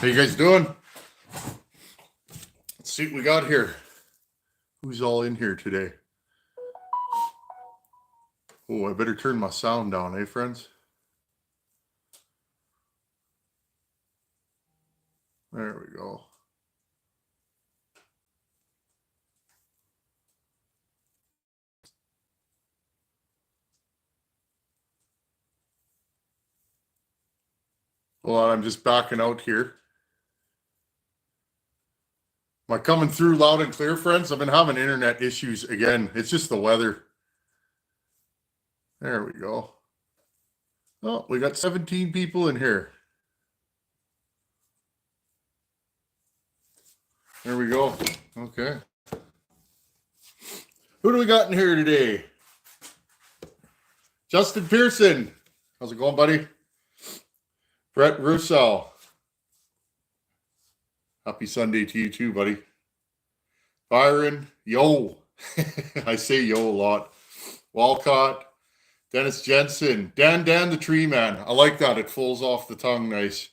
How you guys doing? Let's see what we got here. Who's all in here today? Oh, I better turn my sound down, eh, friends? There we go. Hold on, I'm just backing out here. Am I coming through loud and clear, friends? I've been having internet issues again. It's just the weather. There we go. Oh, we got 17 people in here. There we go. Okay. Who do we got in here today? Justin Pearson. How's it going, buddy? Brett Russo. Happy Sunday to you too, buddy. Byron, yo. I say yo a lot. Walcott, Dennis Jensen, Dan the Tree Man. I like that. It falls off the tongue nice.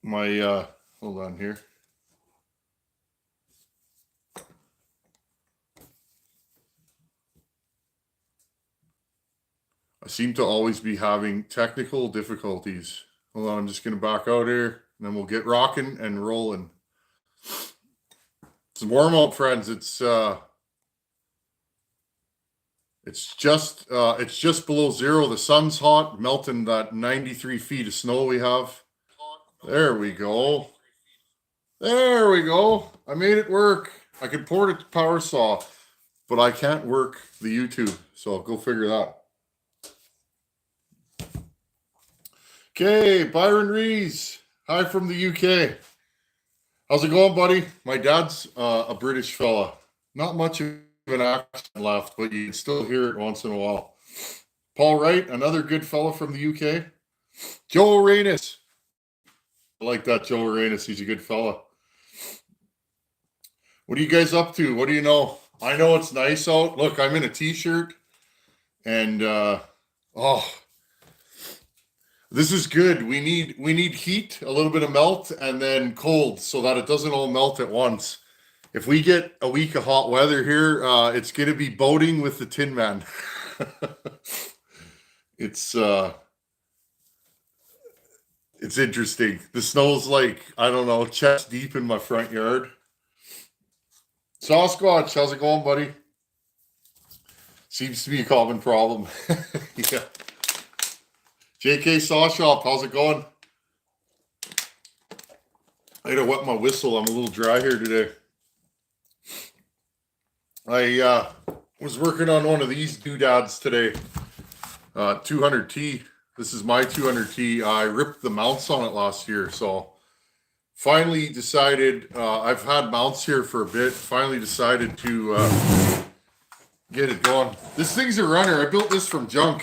My hold on here. I seem to always be having technical difficulties. Hold on, I'm just going to back out here, and then we'll get rocking and rolling. It's warm out, friends. It's just below zero. The sun's hot, melting that 93 feet of snow we have. There we go. There we go. I made it work. I can port it to Power Saw, but I can't work the YouTube. So go figure that. Okay, Byron Rees. Hi from the UK. How's it going, buddy? My dad's a British fella. Not much of an accent left, but you can still hear it once in a while. Paul Wright, another good fella from the UK. Joe Arenas. I like that Joe Arenas. He's a good fella. What are you guys up to? What do you know? I know it's nice out. Look, I'm in a t-shirt. And this is good. We need heat, a little bit of melt, and then cold so that it doesn't all melt at once. If we get a week of hot weather here, it's going to be boating with the Tin Man. It's interesting. The snow's like, I don't know, chest deep in my front yard. Sasquatch, how's it going, buddy? Seems to be a common problem. Yeah. JK Saw Shop, how's it going? I gotta wet my whistle. I'm a little dry here today. I was working on one of these doodads today. 200T. This is my 200T. I ripped the mounts on it last year, so finally decided, I've had mounts here for a bit, finally decided to get it going. This thing's a runner. I built this from junk.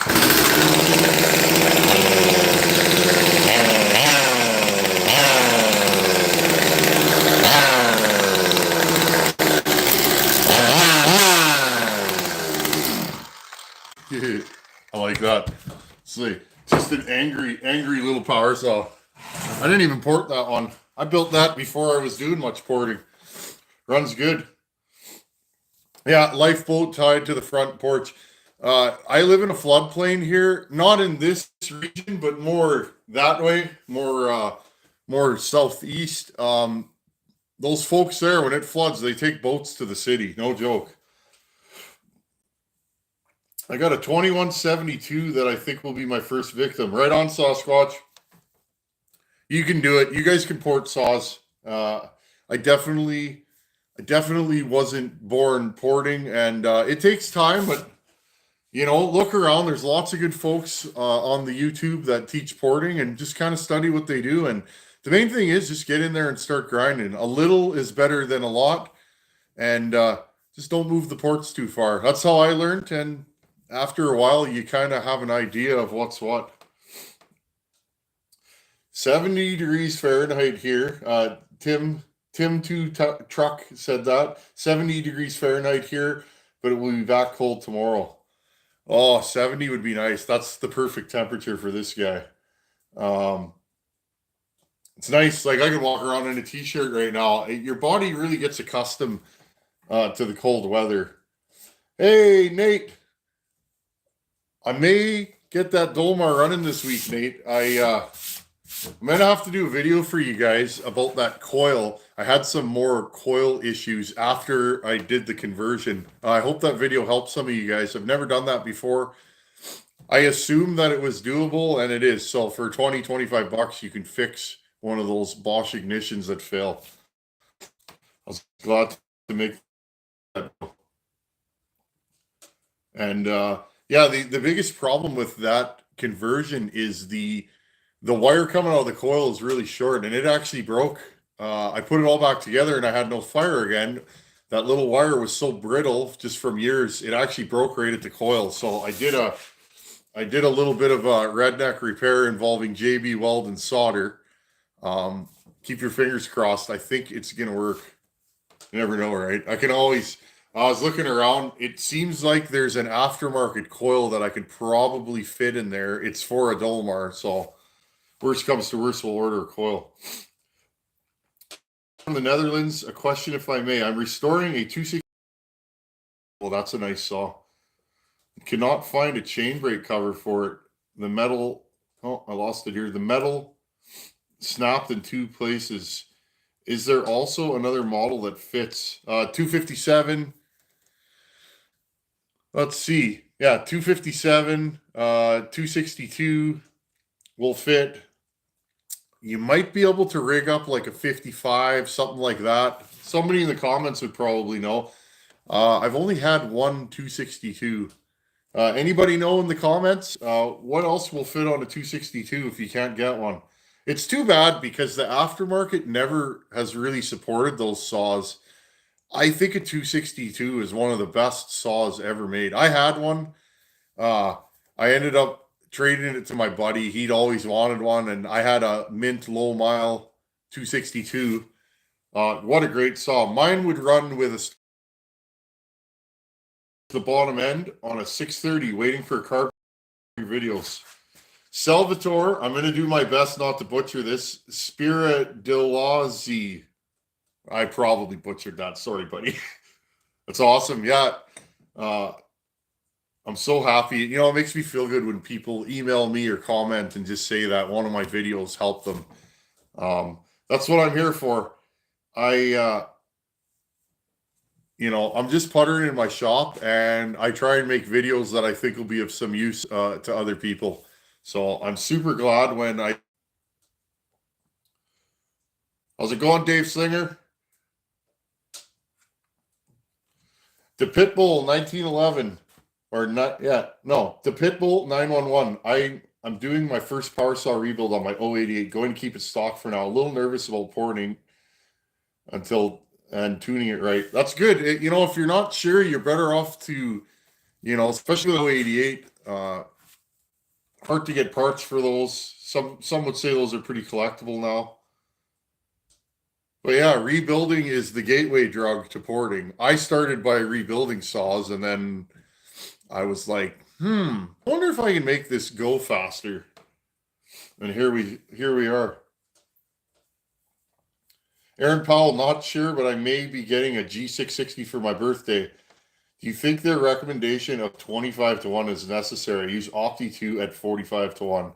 I like that. It's like just an angry little power saw. I didn't even port that one. I built that before I was doing much porting. Runs good. Yeah, lifeboat tied to the front porch. I live in a floodplain here, not in this region, but more that way, more southeast. Those folks there, when it floods, they take boats to the city. No joke. I got a 2172 that I think will be my first victim. Right on, Sasquatch. You can do it. You guys can port saws. I definitely wasn't born porting, and it takes time, but look around. There's lots of good folks on the YouTube that teach porting, and just kind of study what they do. And the main thing is just get in there and start grinding. A little is better than a lot, and just don't move the ports too far. That's how I learned, and after a while, you kind of have an idea of what's what. 70 degrees Fahrenheit here. Tim 2 Truck said that. 70 degrees Fahrenheit here, but it will be back cold tomorrow. Oh, 70 would be nice. That's the perfect temperature for this guy. It's nice. Like I can walk around in a t-shirt right now. Your body really gets accustomed to the cold weather. Hey, Nate, I may get that Dolmar running this week, Nate. I'm gonna have to do a video for you guys about that coil. I had some more coil issues after I did the conversion. I hope that video helps some of you guys. I've never done that before. I assume that it was doable, and it is. So for 20, 25 bucks, you can fix one of those Bosch ignitions that fail. I was glad to make that. And yeah, the biggest problem with that conversion is the wire coming out of the coil is really short, and it actually broke. I put it all back together, and I had no fire again. That little wire was so brittle just from years, it actually broke right at the coil. So I did a little bit of a redneck repair involving JB Weld and solder. Keep your fingers crossed. I think it's gonna work. You never know, right? I was looking around. It seems like there's an aftermarket coil that I could probably fit in there. It's for a Dolmar, so worst comes to worst, we'll order a coil. From the Netherlands, a question if I may. I'm restoring a 260. Well, that's a nice saw. Cannot find a chain brake cover for it. The metal, oh, I lost it here. The metal snapped in two places. Is there also another model that fits? 257. Let's see. Yeah, 257, 262 will fit. You might be able to rig up like a 55, something like that. Somebody in the comments would probably know. I've only had one 262. Anybody know in the comments? What else will fit on a 262 if you can't get one? It's too bad because the aftermarket never has really supported those saws. I think a 262 is one of the best saws ever made. I had one. I ended up trading it to my buddy. He'd always wanted one, and I had a mint low mile 262. What a great saw. Mine would run with the bottom end on a 630 waiting for a car videos. Salvatore, I'm going to do my best not to butcher this. Spiridilazzi. I probably butchered that. Sorry, buddy. That's awesome. Yeah. I'm so happy. You know, it makes me feel good when people email me or comment and just say that one of my videos helped them. That's what I'm here for. I'm just puttering in my shop, and I try and make videos that I think will be of some use to other people. So I'm super glad when how's it going, Dave Slinger? The Pitbull 1911, or not? Yeah, no, the Pitbull 911. I'm doing my first power saw rebuild on my 088. Going to keep it stock for now. A little nervous about porting and tuning it right. That's good. If you're not sure, you're better off to, especially with 088. Hard to get parts for those. Some would say those are pretty collectible now. But yeah, rebuilding is the gateway drug to porting. I started by rebuilding saws, and then I was like, I wonder if I can make this go faster. And here we are. Aaron Powell, not sure, but I may be getting a G660 for my birthday. Do you think their recommendation of 25 to 1 is necessary? Use Opti 2 at 45 to 1.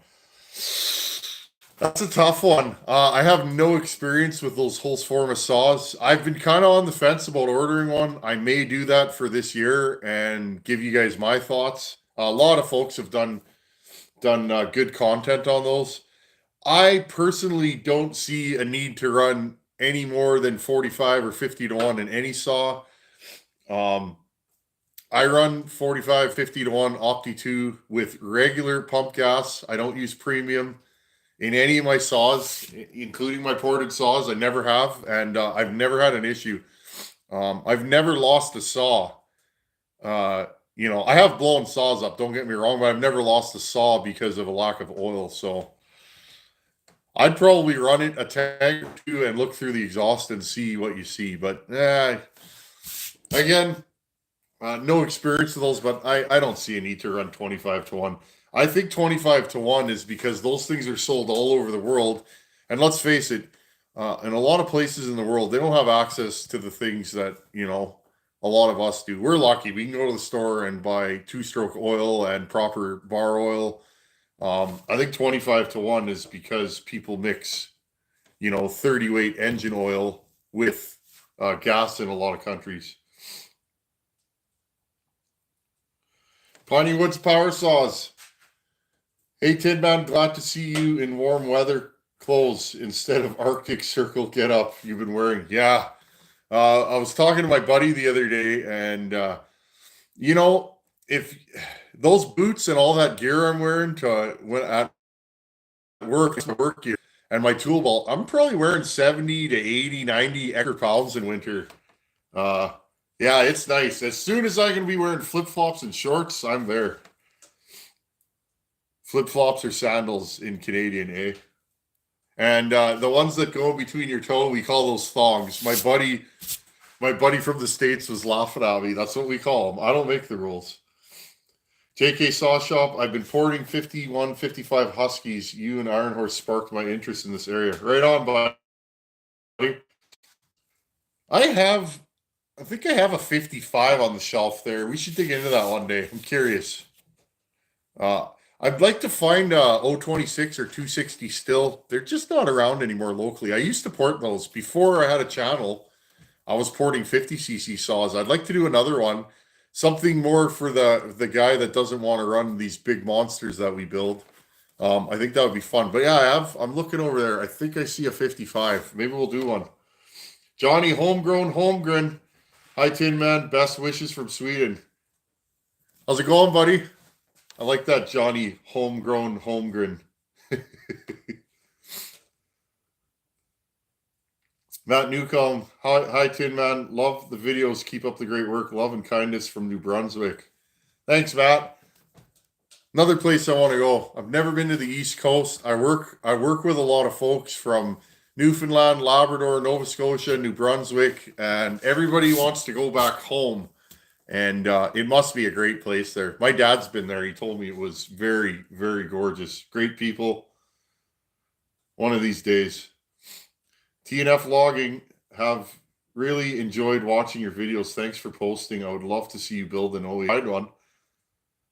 That's a tough one. I have no experience with those Husqvarna saws. I've been kind of on the fence about ordering one. I may do that for this year and give you guys my thoughts. A lot of folks have done good content on those. I personally don't see a need to run any more than 45 or 50 to 1 in any saw. I run 45, 50 to 1 Opti 2 with regular pump gas. I don't use premium in any of my saws, including my ported saws. I never have, and I've never had an issue. I've never lost a saw. I have blown saws up, don't get me wrong, but I've never lost a saw because of a lack of oil. So I'd probably run it a tank or two and look through the exhaust and see what you see. But again, no experience with those, but I don't see a need to run 25 to 1. I think 25 to 1 is because those things are sold all over the world, And let's face it, in a lot of places in the world, they don't have access to the things that, a lot of us do. We're lucky. We can go to the store and buy two-stroke oil and proper bar oil. I think 25 to 1 is because people mix, 30 weight engine oil with gas in a lot of countries. Piney Woods Power Saws. Hey, Tin Man, glad to see you in warm weather clothes instead of Arctic Circle get up you've been wearing. Yeah. I was talking to my buddy the other day, and, if those boots and all that gear I'm wearing when at work, it's my work gear, and my tool belt, I'm probably wearing 70 to 80, 90 extra pounds in winter. Yeah, it's nice. As soon as I can be wearing flip-flops and shorts, I'm there. Flip-flops or sandals in Canadian, eh? And the ones that go between your toe, we call those thongs. My buddy from the States was laughing at me. That's what we call them. I don't make the rules. JK Saw Shop, I've been porting 51, 55 Huskies. You and Iron Horse sparked my interest in this area. Right on, buddy. I think I have a 55 on the shelf there. We should dig into that one day. I'm curious. I'd like to find 026 or 260 still. They're just not around anymore locally. I used to port those. Before I had a channel, I was porting 50cc saws. I'd like to do another one. Something more for the guy that doesn't want to run these big monsters that we build. I think that would be fun. But yeah, I'm looking over there. I think I see a 55. Maybe we'll do one. Johnny Holmgren. Hi, Tin Man. Best wishes from Sweden. How's it going, buddy? I like that, Johnny Holmgren. Matt Newcomb. Hi, Tin Man. Love the videos. Keep up the great work. Love and kindness from New Brunswick. Thanks, Matt. Another place I want to go. I've never been to the East Coast. I work with a lot of folks from Newfoundland, Labrador, Nova Scotia, New Brunswick, and everybody wants to go back home. And it must be a great place there. My dad's been there. He told me it was very, very gorgeous. Great people. One of these days. TNF Logging, have really enjoyed watching your videos. Thanks for posting. I would love to see you build an OE one.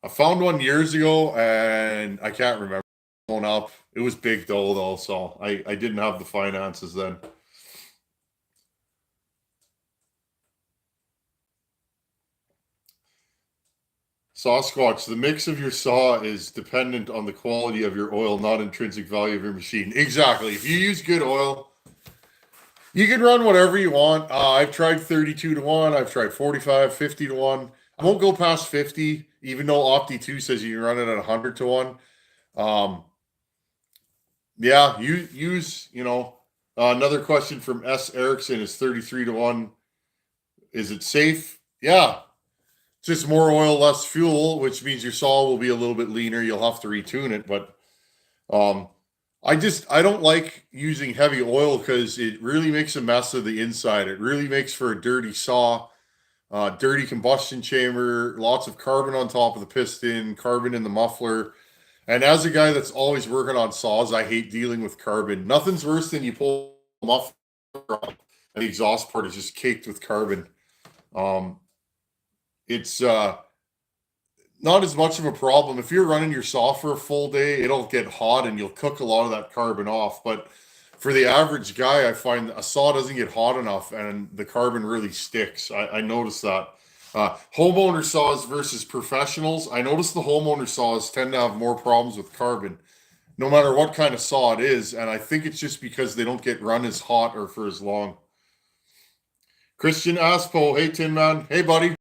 I found one years ago, and I can't remember going up. It was big though, so I didn't have the finances then. Sasquatch, the mix of your saw is dependent on the quality of your oil, not intrinsic value of your machine. Exactly. If you use good oil, you can run whatever you want. I've tried 32 to 1. I've tried 45, 50 to 1. I won't go past 50, even though Opti2 says you can run it at 100 to 1. Yeah, you use, another question from S. Erickson is 33 to 1. Is it safe? Yeah. Just more oil, less fuel, which means your saw will be a little bit leaner. You'll have to retune it, but I don't like using heavy oil because it really makes a mess of the inside. It really makes for a dirty saw, dirty combustion chamber, lots of carbon on top of the piston, carbon in the muffler. And as a guy that's always working on saws, I hate dealing with carbon. Nothing's worse than you pull the muffler off and the exhaust port is just caked with carbon. It's not as much of a problem. If you're running your saw for a full day, it'll get hot and you'll cook a lot of that carbon off. But for the average guy, I find a saw doesn't get hot enough and the carbon really sticks. I noticed that. Homeowner saws versus professionals. I noticed the homeowner saws tend to have more problems with carbon, no matter what kind of saw it is. And I think it's just because they don't get run as hot or for as long. Christian Aspo. Hey, Tin Man. Hey, buddy.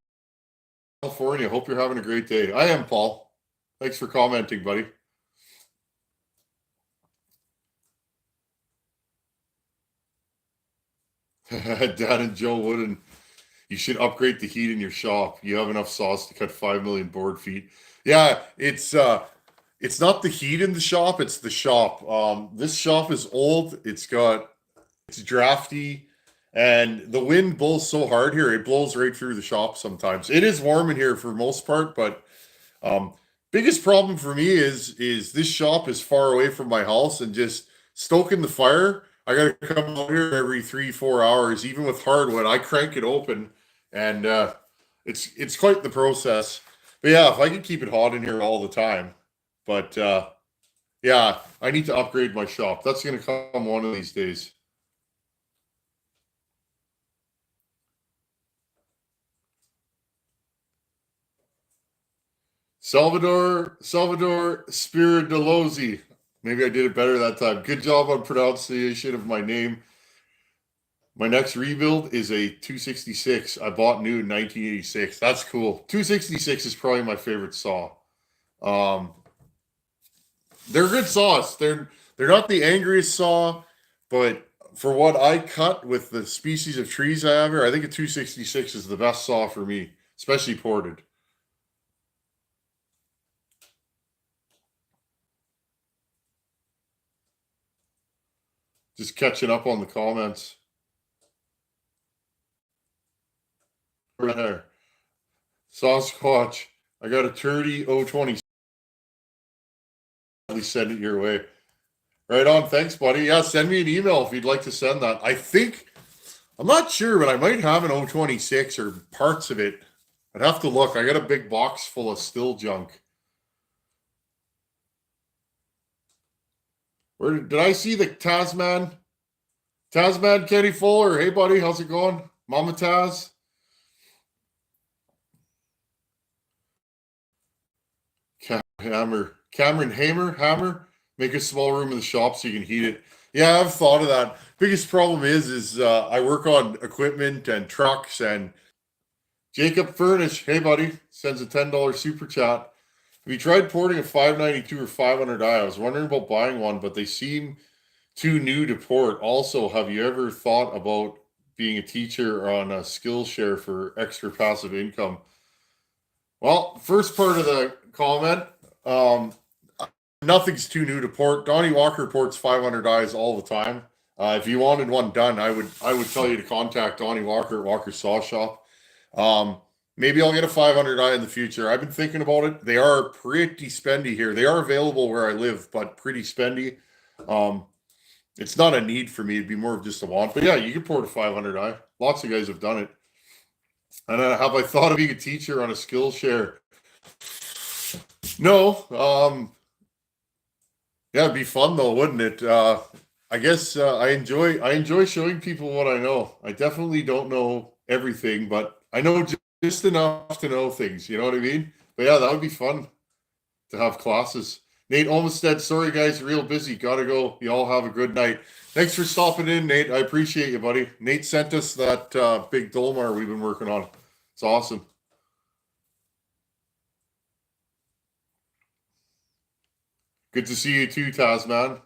California. Hope you're having a great day. I am, Paul. Thanks for commenting, buddy. Dad and Joe Wooden, you should upgrade the heat in your shop. You have enough saws to cut 5 million board feet. Yeah, it's not the heat in the shop, it's the shop. This shop is old. It's drafty. And the wind blows so hard here, it blows right through the shop sometimes. It is warm in here for most part, but biggest problem for me is this shop is far away from my house, and just stoking the fire, I got to come out here every 3-4 hours. Even with hardwood, I crank it open, and it's quite the process. But yeah, if I could keep it hot in here all the time, but yeah, I need to upgrade my shop. That's going to come one of these days. Salvador Spiridelozzi. Maybe I did it better that time. Good job on pronunciation of my name. My next rebuild is a 266. I bought new in 1986. That's cool. 266 is probably my favorite saw. They're good saws. They're not the angriest saw, but for what I cut with the species of trees I have here, I think a 266 is the best saw for me, especially ported. Just catching up on the comments. Right there. Sasquatch. I got a 30 020. Send it your way. Right on. Thanks, buddy. Yeah, send me an email if you'd like to send that. I'm not sure, but I might have an 026 or parts of it. I'd have to look. I got a big box full of still junk. Where did I see the Tasman? Tasman Kenny Fuller. Hey, buddy. How's it going? Mama Taz. Cameron Hammer. Make a small room in the shop so you can heat it. Yeah, I've thought of that. Biggest problem is I work on equipment and trucks, and Jacob Furnish, hey buddy, sends a $10 super chat. Have you tried porting a 592 or 500i? I was wondering about buying one, but they seem too new to port. Also, have you ever thought about being a teacher on a Skillshare for extra passive income? Well, first part of the comment, nothing's too new to port. Donnie Walker ports 500i's all the time. If you wanted one done, I would tell you to contact Donnie Walker at Walker Saw Shop. Maybe I'll get a 500i in the future. I've been thinking about it. They are pretty spendy here. They are available where I live, but pretty spendy. It's not a need for me. It'd be more of just a want. But yeah, you can port a 500i. Lots of guys have done it. And have I thought of being a teacher on a Skillshare? No. Yeah, it'd be fun though, wouldn't it? I guess I enjoy showing people what I know. I definitely don't know everything, but I know just enough to know things. You know what I mean? But yeah, that would be fun to have classes. Nate Olmstead, sorry guys, real busy. Gotta go. You all have a good night. Thanks for stopping in, Nate. I appreciate you, buddy. Nate sent us that big Dolmar we've been working on. It's awesome. Good to see you too, Tasman.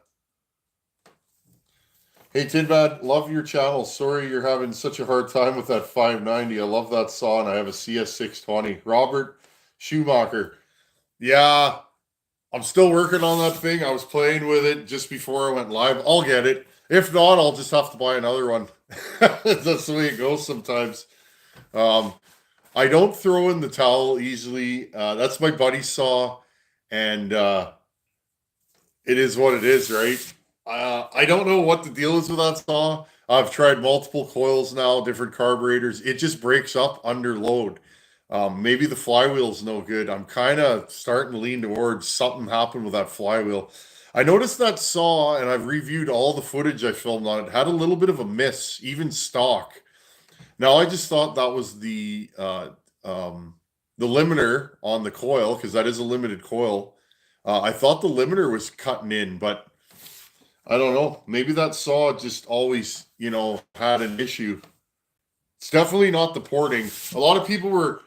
Hey, Tinbad, love your channel. Sorry you're having such a hard time with that 590. I love that saw, and I have a CS620. Robert Schumacher. Yeah, I'm still working on that thing. I was playing with it just before I went live. I'll get it. If not, I'll just have to buy another one. That's the way it goes sometimes. I don't throw in the towel easily. That's my buddy's saw, and it is what it is, right? I don't know what the deal is with that saw. I've tried multiple coils now, different carburetors. It just breaks up under load. Maybe the flywheel's no good. I'm kind of starting to lean towards something happened with that flywheel. I noticed that saw, and I've reviewed all the footage I filmed on it, had a little bit of a miss, even stock. Now, I just thought that was the limiter on the coil, because that is a limited coil. I thought the limiter was cutting in, but I don't know. Maybe that saw just always, had an issue. It's definitely not the porting. A lot of people were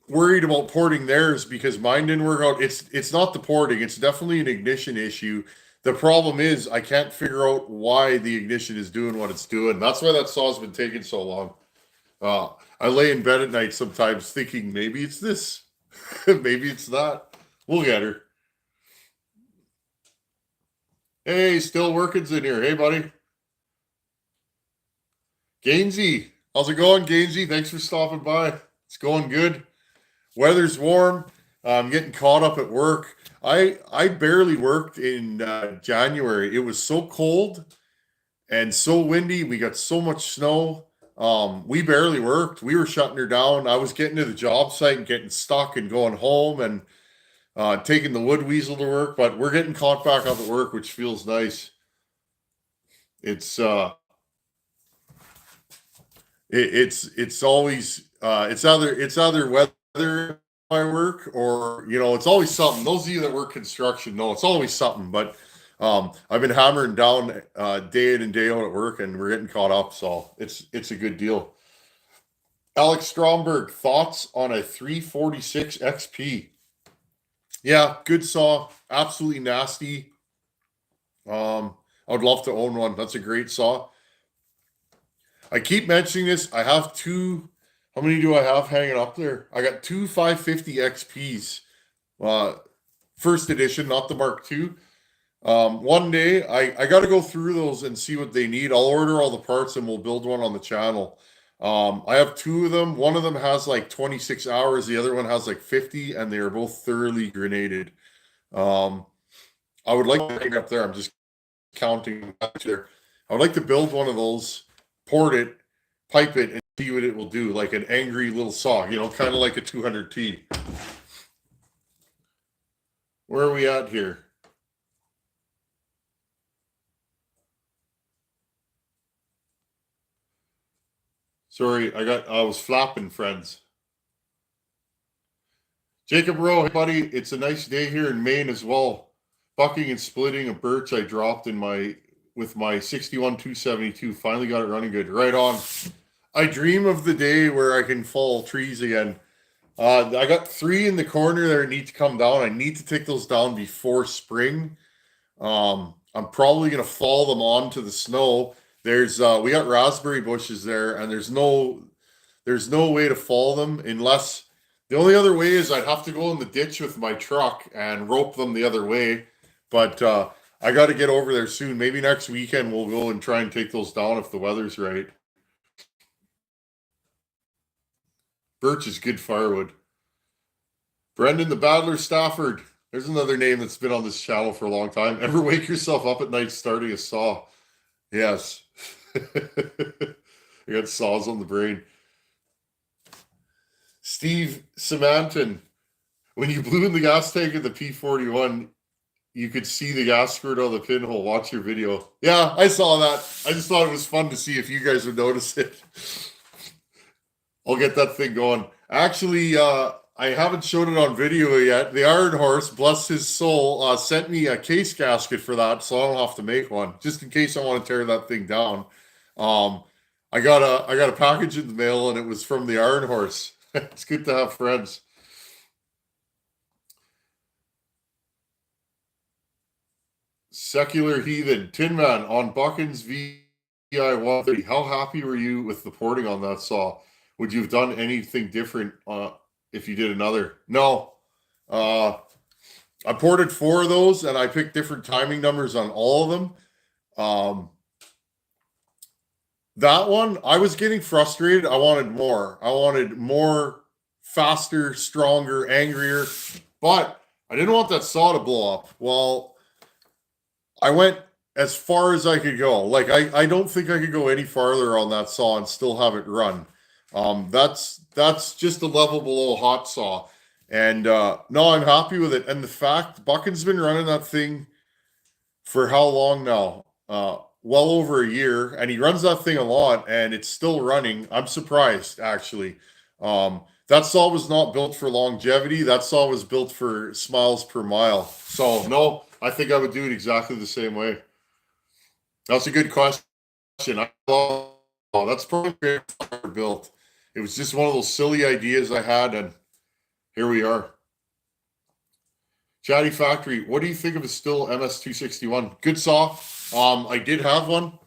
worried about porting theirs because mine didn't work out. It's not the porting. It's definitely an ignition issue. The problem is I can't figure out why the ignition is doing what it's doing. That's why that saw's been taking so long. I lay in bed at night sometimes thinking maybe it's this, maybe it's that. We'll get her. Hey, still working's in here. Hey, buddy. Gainsey. How's it going, Gainsey? Thanks for stopping by. It's going good. Weather's warm. I'm getting caught up at work. I barely worked in January. It was so cold and so windy. We got so much snow. We barely worked. We were shutting her down. I was getting to the job site and getting stuck and going home and taking the wood weasel to work. But we're getting caught back up at work, which feels nice. It's it's always it's either weather my work or it's always something. Those of you that work construction know it's always something. But I've been hammering down day in and day out at work, and we're getting caught up, so it's a good deal. Alex Stromberg, thoughts on a 346 XP? Yeah, good saw, absolutely nasty. I would love to own one. That's a great saw. I keep mentioning this. I have two. How many do I have hanging up there? I got two 550 XPs. First edition, not the Mark II. One day I got to go through those and see what they need. I'll order all the parts and we'll build one on the channel. I have two of them. One of them has like 26 hours. The other one has like 50, and they are both thoroughly grenaded. I would like to hang up there. I'm just counting there. I would like to build one of those, port it, pipe it, and see what it will do. Like an angry little saw, kind of like a 200T. Where are we at here? Sorry, I was flapping, friends. Jacob Rowe, hey buddy, it's a nice day here in Maine as well. Bucking and splitting a birch I dropped with my 61 272. Finally got it running good. Right on. I dream of the day where I can fall trees again. I got 3 in the corner that need to come down. I need to take those down before spring. I'm probably gonna fall them onto the snow. We got raspberry bushes there, and there's no way to fall them unless the only other way is I'd have to go in the ditch with my truck and rope them the other way. But I got to get over there soon. Maybe next weekend we'll go and try and take those down if the weather's right. Birch is good firewood. Brendan the Battler Stafford. There's another name that's been on this channel for a long time. Ever wake yourself up at night starting a saw? Yes. I got saws on the brain. Steve Samanton. When you blew in the gas tank of the P41, you could see the gas squirt out of the pinhole. Watch your video. Yeah, I saw that. I just thought it was fun to see if you guys would notice it. I'll get that thing going. Actually, I haven't showed it on video yet. The Iron Horse, bless his soul, sent me a case gasket for that, so I don't have to make one, just in case I want to tear that thing down. I got a package in the mail, and it was from the Iron Horse. It's good to have friends. Secular Heathen, Tin Man on Buckins VI 130. How happy were you with the porting on that saw? Would you have done anything different if you did another? No. I ported 4 of those, and I picked different timing numbers on all of them. That one, I was getting frustrated. I wanted more faster, stronger, angrier, but I didn't want that saw to blow up. Well, I went as far as I could go. Like, I don't think I could go any farther on that saw and still have it run. That's just a level below hot saw. And no, I'm happy with it. And the fact Buckin's been running that thing for how long now? Well over a year, and he runs that thing a lot, and it's still running. I'm surprised, actually. That saw was not built for longevity. That saw was built for smiles per mile. So no, I think I would do it exactly the same way. That's a good question. That's probably built. It was just one of those silly ideas I had, and here we are. Chatty Factory, what do you think of a Stihl MS261? Good saw. I did have one.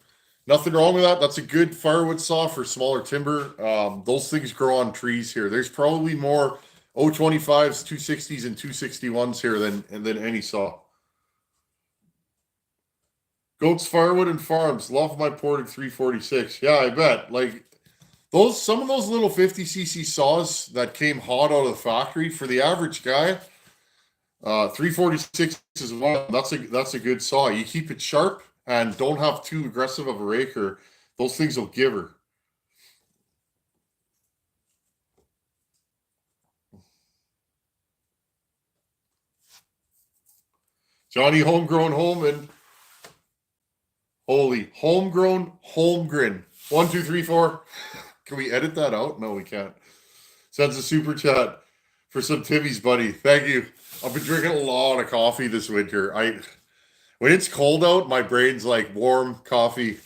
Nothing wrong with that. That's a good firewood saw for smaller timber. Those things grow on trees here. There's probably more 025s, 260s, and 261s here than any saw. Goats Firewood and Farms. Love my ported 346. Yeah, I bet. Like, Some of those little 50cc saws that came hot out of the factory for the average guy, 346 is one. That's a good saw. You keep it sharp and don't have too aggressive of a raker. Those things will give her. Johnny Homegrown Holman. Holy Homegrown Holmgren. 1, 2, 3, 4. Can we edit that out? No, we can't. Sends a super chat for some Timmy's, buddy. Thank you. I've been drinking a lot of coffee this winter. When it's cold out, my brain's like warm coffee.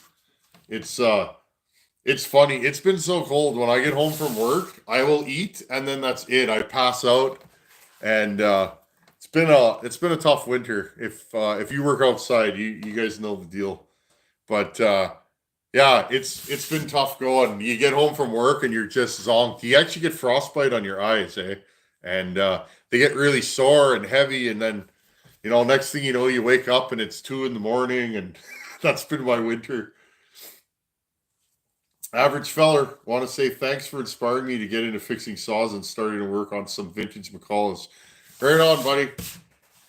It's funny. It's been so cold. When I get home from work, I will eat and then that's it. I pass out, and it's been a tough winter. If you work outside, you guys know the deal. But yeah, it's been tough going. You get home from work and you're just zonked. You actually get frostbite on your eyes, eh? And they get really sore and heavy, and then next thing you know, you wake up and it's 2 in the morning, and that's been my winter. Average feller, want to say thanks for inspiring me to get into fixing saws and starting to work on some vintage McCulloughs. Right on, buddy.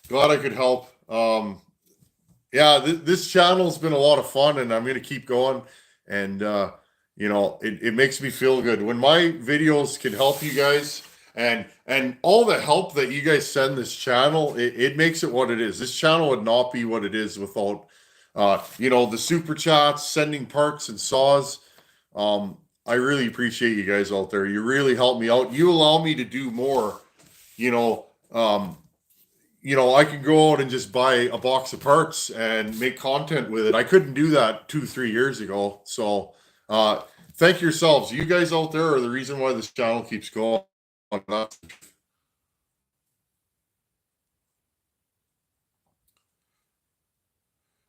Glad I could help. Yeah, this channel's been a lot of fun, and I'm going to keep going. And, it makes me feel good. When my videos can help you guys, and all the help that you guys send this channel, it makes it what it is. This channel would not be what it is without, the super chats, sending parts and saws. I really appreciate you guys out there. You really help me out. You allow me to do more. I can go out and just buy a box of parts and make content with it. I couldn't do that 2-3 years ago. So thank yourselves. You guys out there are the reason why this channel keeps going.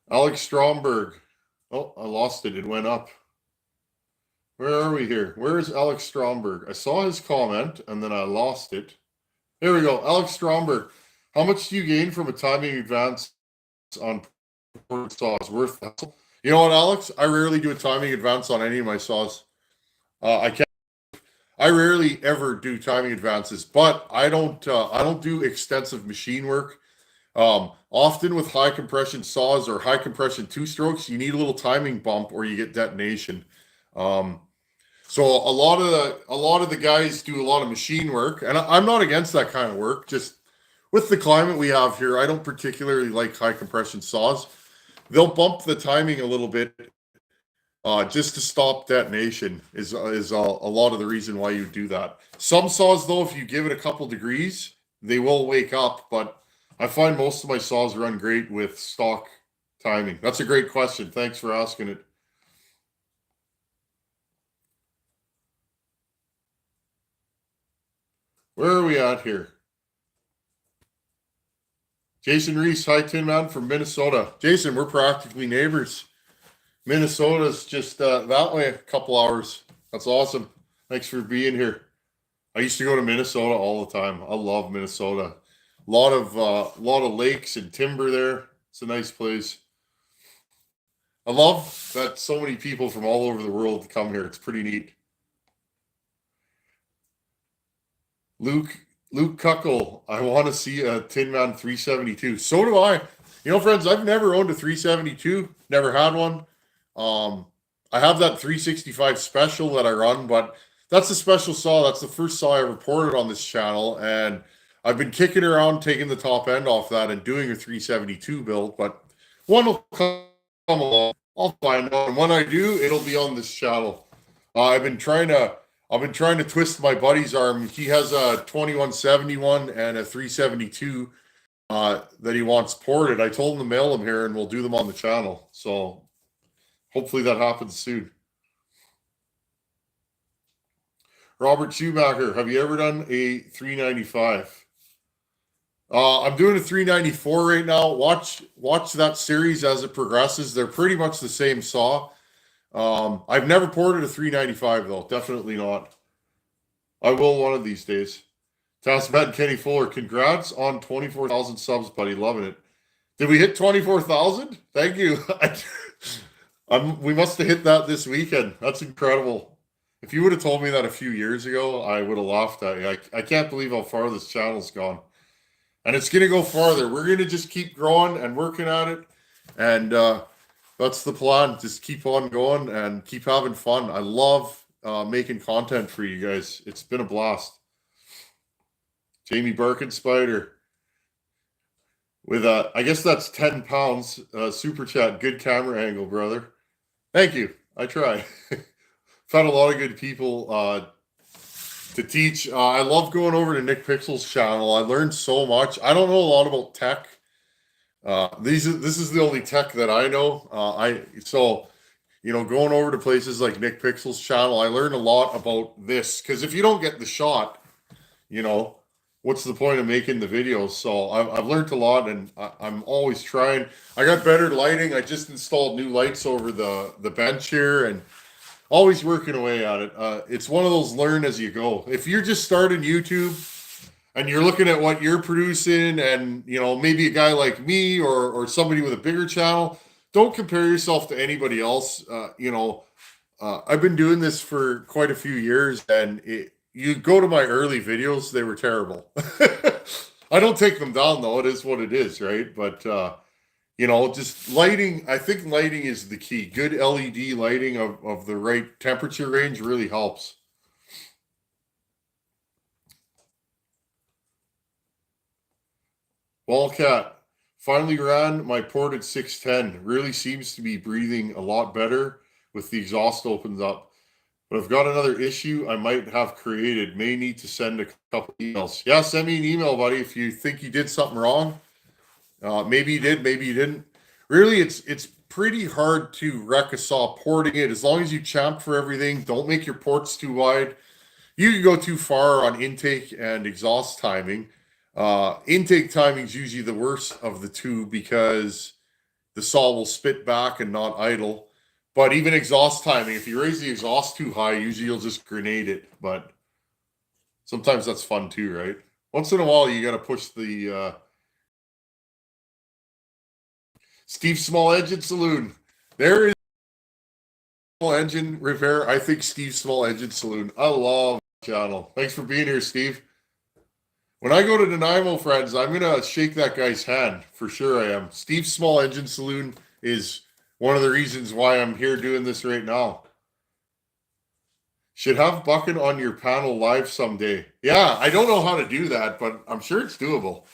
Alex Stromberg. Oh, I lost it. It went up. Where are we here? Where is Alex Stromberg? I saw his comment and then I lost it. Here we go. Alex Stromberg. How much do you gain from a timing advance on saws? Worth that? You know what, Alex? I rarely do a timing advance on any of my saws. I rarely ever do timing advances, but I don't do extensive machine work. Often with high compression saws or high compression 2-strokes, you need a little timing bump or you get detonation. So a lot of the guys do a lot of machine work, and I'm not against that kind of work. Just with the climate we have here, I don't particularly like high compression saws. They'll bump the timing a little bit just to stop detonation is a lot of the reason why you do that. Some saws, though, if you give it a couple degrees, they will wake up, but I find most of my saws run great with stock timing. That's a great question. Thanks for asking it. Where are we at here? Jason Reese, hi, Tin Man from Minnesota. Jason, we're practically neighbors. Minnesota's just that way a couple hours. That's awesome. Thanks for being here. I used to go to Minnesota all the time. I love Minnesota. A lot of lakes and timber there. It's a nice place. I love that so many people from all over the world come here. It's pretty neat. Luke Cuckle, I want to see a Tin Man 372. So do I. Friends, I've never owned a 372. Never had one. I have that 365 special that I run, but that's a special saw. That's the first saw I ever ported on this channel, and I've been kicking around taking the top end off that and doing a 372 build, but one will come along. I'll find out, and when I do, it'll be on this channel. I've been trying to twist my buddy's arm. He has a 2171 and a 372 that he wants ported. I told him to mail them here, and we'll do them on the channel. So hopefully that happens soon. Robert Schumacher, have you ever done a 395? I'm doing a 394 right now. Watch that series as it progresses. They're pretty much the same saw. I've never ported a 395 though. Definitely not. I will one of these days. Taskman Kenny Fuller, congrats on 24,000 subs, buddy. Loving it. Did we hit 24,000? Thank you. We must have hit that this weekend. That's incredible. If you would have told me that a few years ago, I would have laughed at you. I can't believe how far this channel's gone. And it's going to go farther. We're going to just keep growing and working at it. And that's the plan. Just keep on going and keep having fun. I love making content for you guys. It's been a blast. Jamie Birkin Spider with I guess that's 10 pounds super chat. Good camera angle, brother. Thank you. I try. Found a lot of good people to teach. I love going over to Nick Pixel's channel. I learned so much. I don't know a lot about tech. This is the only tech that I know. Going over to places like Nick Pixel's channel, I learned a lot about this, because if you don't get the shot, what's the point of making the videos? So I've learned a lot, and I'm always trying. I got better lighting. I just installed new lights over the bench here, and always working away at it. It's one of those learn as you go. If you're just starting YouTube and you're looking at what you're producing, and maybe a guy like me or somebody with a bigger channel, don't compare yourself to anybody else. I've been doing this for quite a few years, and you go to my early videos, they were terrible. I don't take them down, though. It is what it is, right? But just lighting. I think lighting is the key. Good LED lighting of the right temperature range really helps. Wildcat, finally ran my port at 610. Really seems to be breathing a lot better with the exhaust opened up. But I've got another issue I might have created. May need to send a couple emails. Yeah, send me an email, buddy, if you think you did something wrong. Maybe you did, maybe you didn't. Really, it's pretty hard to wreck a saw porting it. As long as you champ for everything, don't make your ports too wide. You can go too far on intake and exhaust timing. Intake timing is usually the worst of the two, because the saw will spit back and not idle. But even exhaust timing, if you raise the exhaust too high, usually you'll just grenade it. But sometimes that's fun too, right? Once in a while, you got to push the Steve Small Engine Saloon. There is Small Engine Repair. I think Steve Small Engine Saloon. I love the channel. Thanks for being here, Steve. When I go to Nanaimo, friends, I'm going to shake that guy's hand. For sure I am. Steve Small Engine Saloon is one of the reasons why I'm here doing this right now. Should have Bucking on your panel live someday. Yeah, I don't know how to do that, but I'm sure it's doable.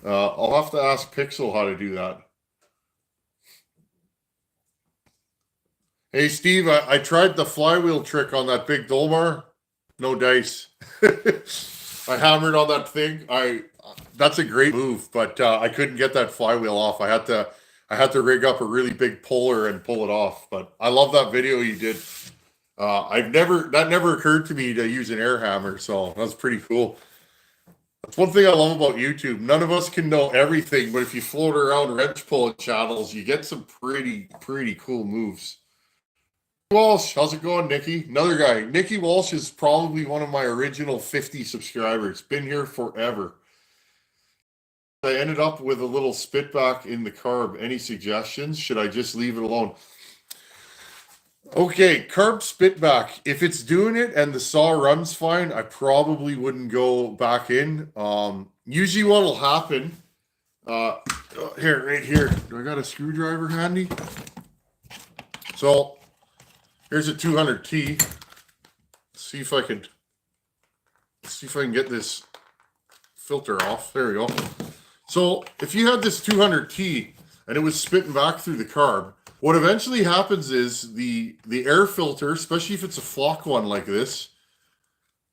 I'll have to ask Pixel how to do that. Hey, Steve, I tried the flywheel trick on that big Dolmar. No dice. I hammered on that thing. That's a great move, but I couldn't get that flywheel off. I had to rig up a really big puller and pull it off. But I love that video you did. That never occurred to me to use an air hammer, so that's pretty cool. That's one thing I love about YouTube. None of us can know everything, but if you float around wrench pulling channels, you get some pretty cool moves. Walsh, how's it going, Nikki? Another guy. Nikki Walsh is probably one of my original 50 subscribers. Been here forever. I ended up with a little spitback in the carb. Any suggestions? Should I just leave it alone? Okay, carb spitback. If it's doing it and the saw runs fine, I probably wouldn't go back in. Usually what will happen, here, right here. Do I got a screwdriver handy? So here's a 200T. Let's see if I can get this filter off. There we go. So if you had this 200T and it was spitting back through the carb, what eventually happens is the air filter, especially if it's a flock one like this,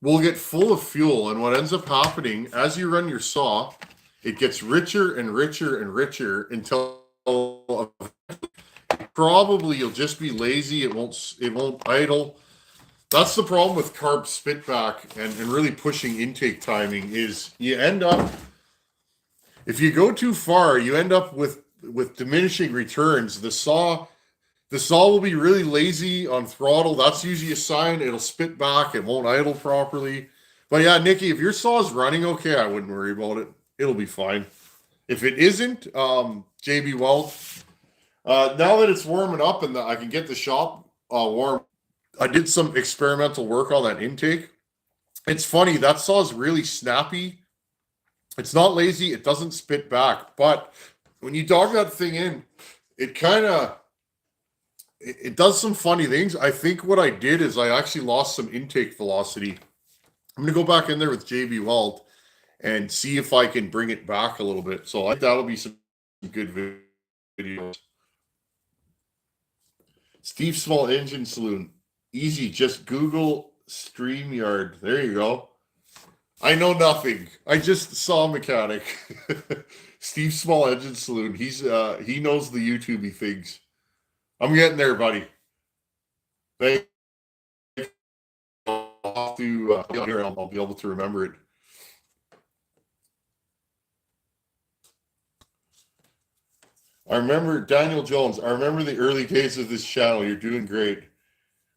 will get full of fuel. And what ends up happening as you run your saw, it gets richer and richer and richer until probably you'll just be lazy. It won't idle. That's the problem with carb spitback and really pushing intake timing is you end up, if you go too far, you end up with diminishing returns. The saw will be really lazy on throttle. That's usually a sign it'll spit back. It won't idle properly. But yeah, Nikki, if your saw is running okay, I wouldn't worry about it. It'll be fine. If it isn't, JB Weld, now that it's warming up and I can get the shop warm, I did some experimental work on that intake. It's funny, that saw is really snappy. It's not lazy, it doesn't spit back, but when you dog that thing in, it kind of it does some funny things. I think what I did is I actually lost some intake velocity. I'm gonna go back in there with JB Weld and see if I can bring it back a little bit. So I think that'll be some good videos. Steve Small Engine Saloon. Easy, just Google StreamYard. There you go. I know nothing. I just saw a mechanic. Steve Small Engine Saloon. He knows the YouTubey things. I'm getting there, buddy. Thank you. I'll be able to remember it. I remember Daniel Jones. I remember the early days of this channel. You're doing great.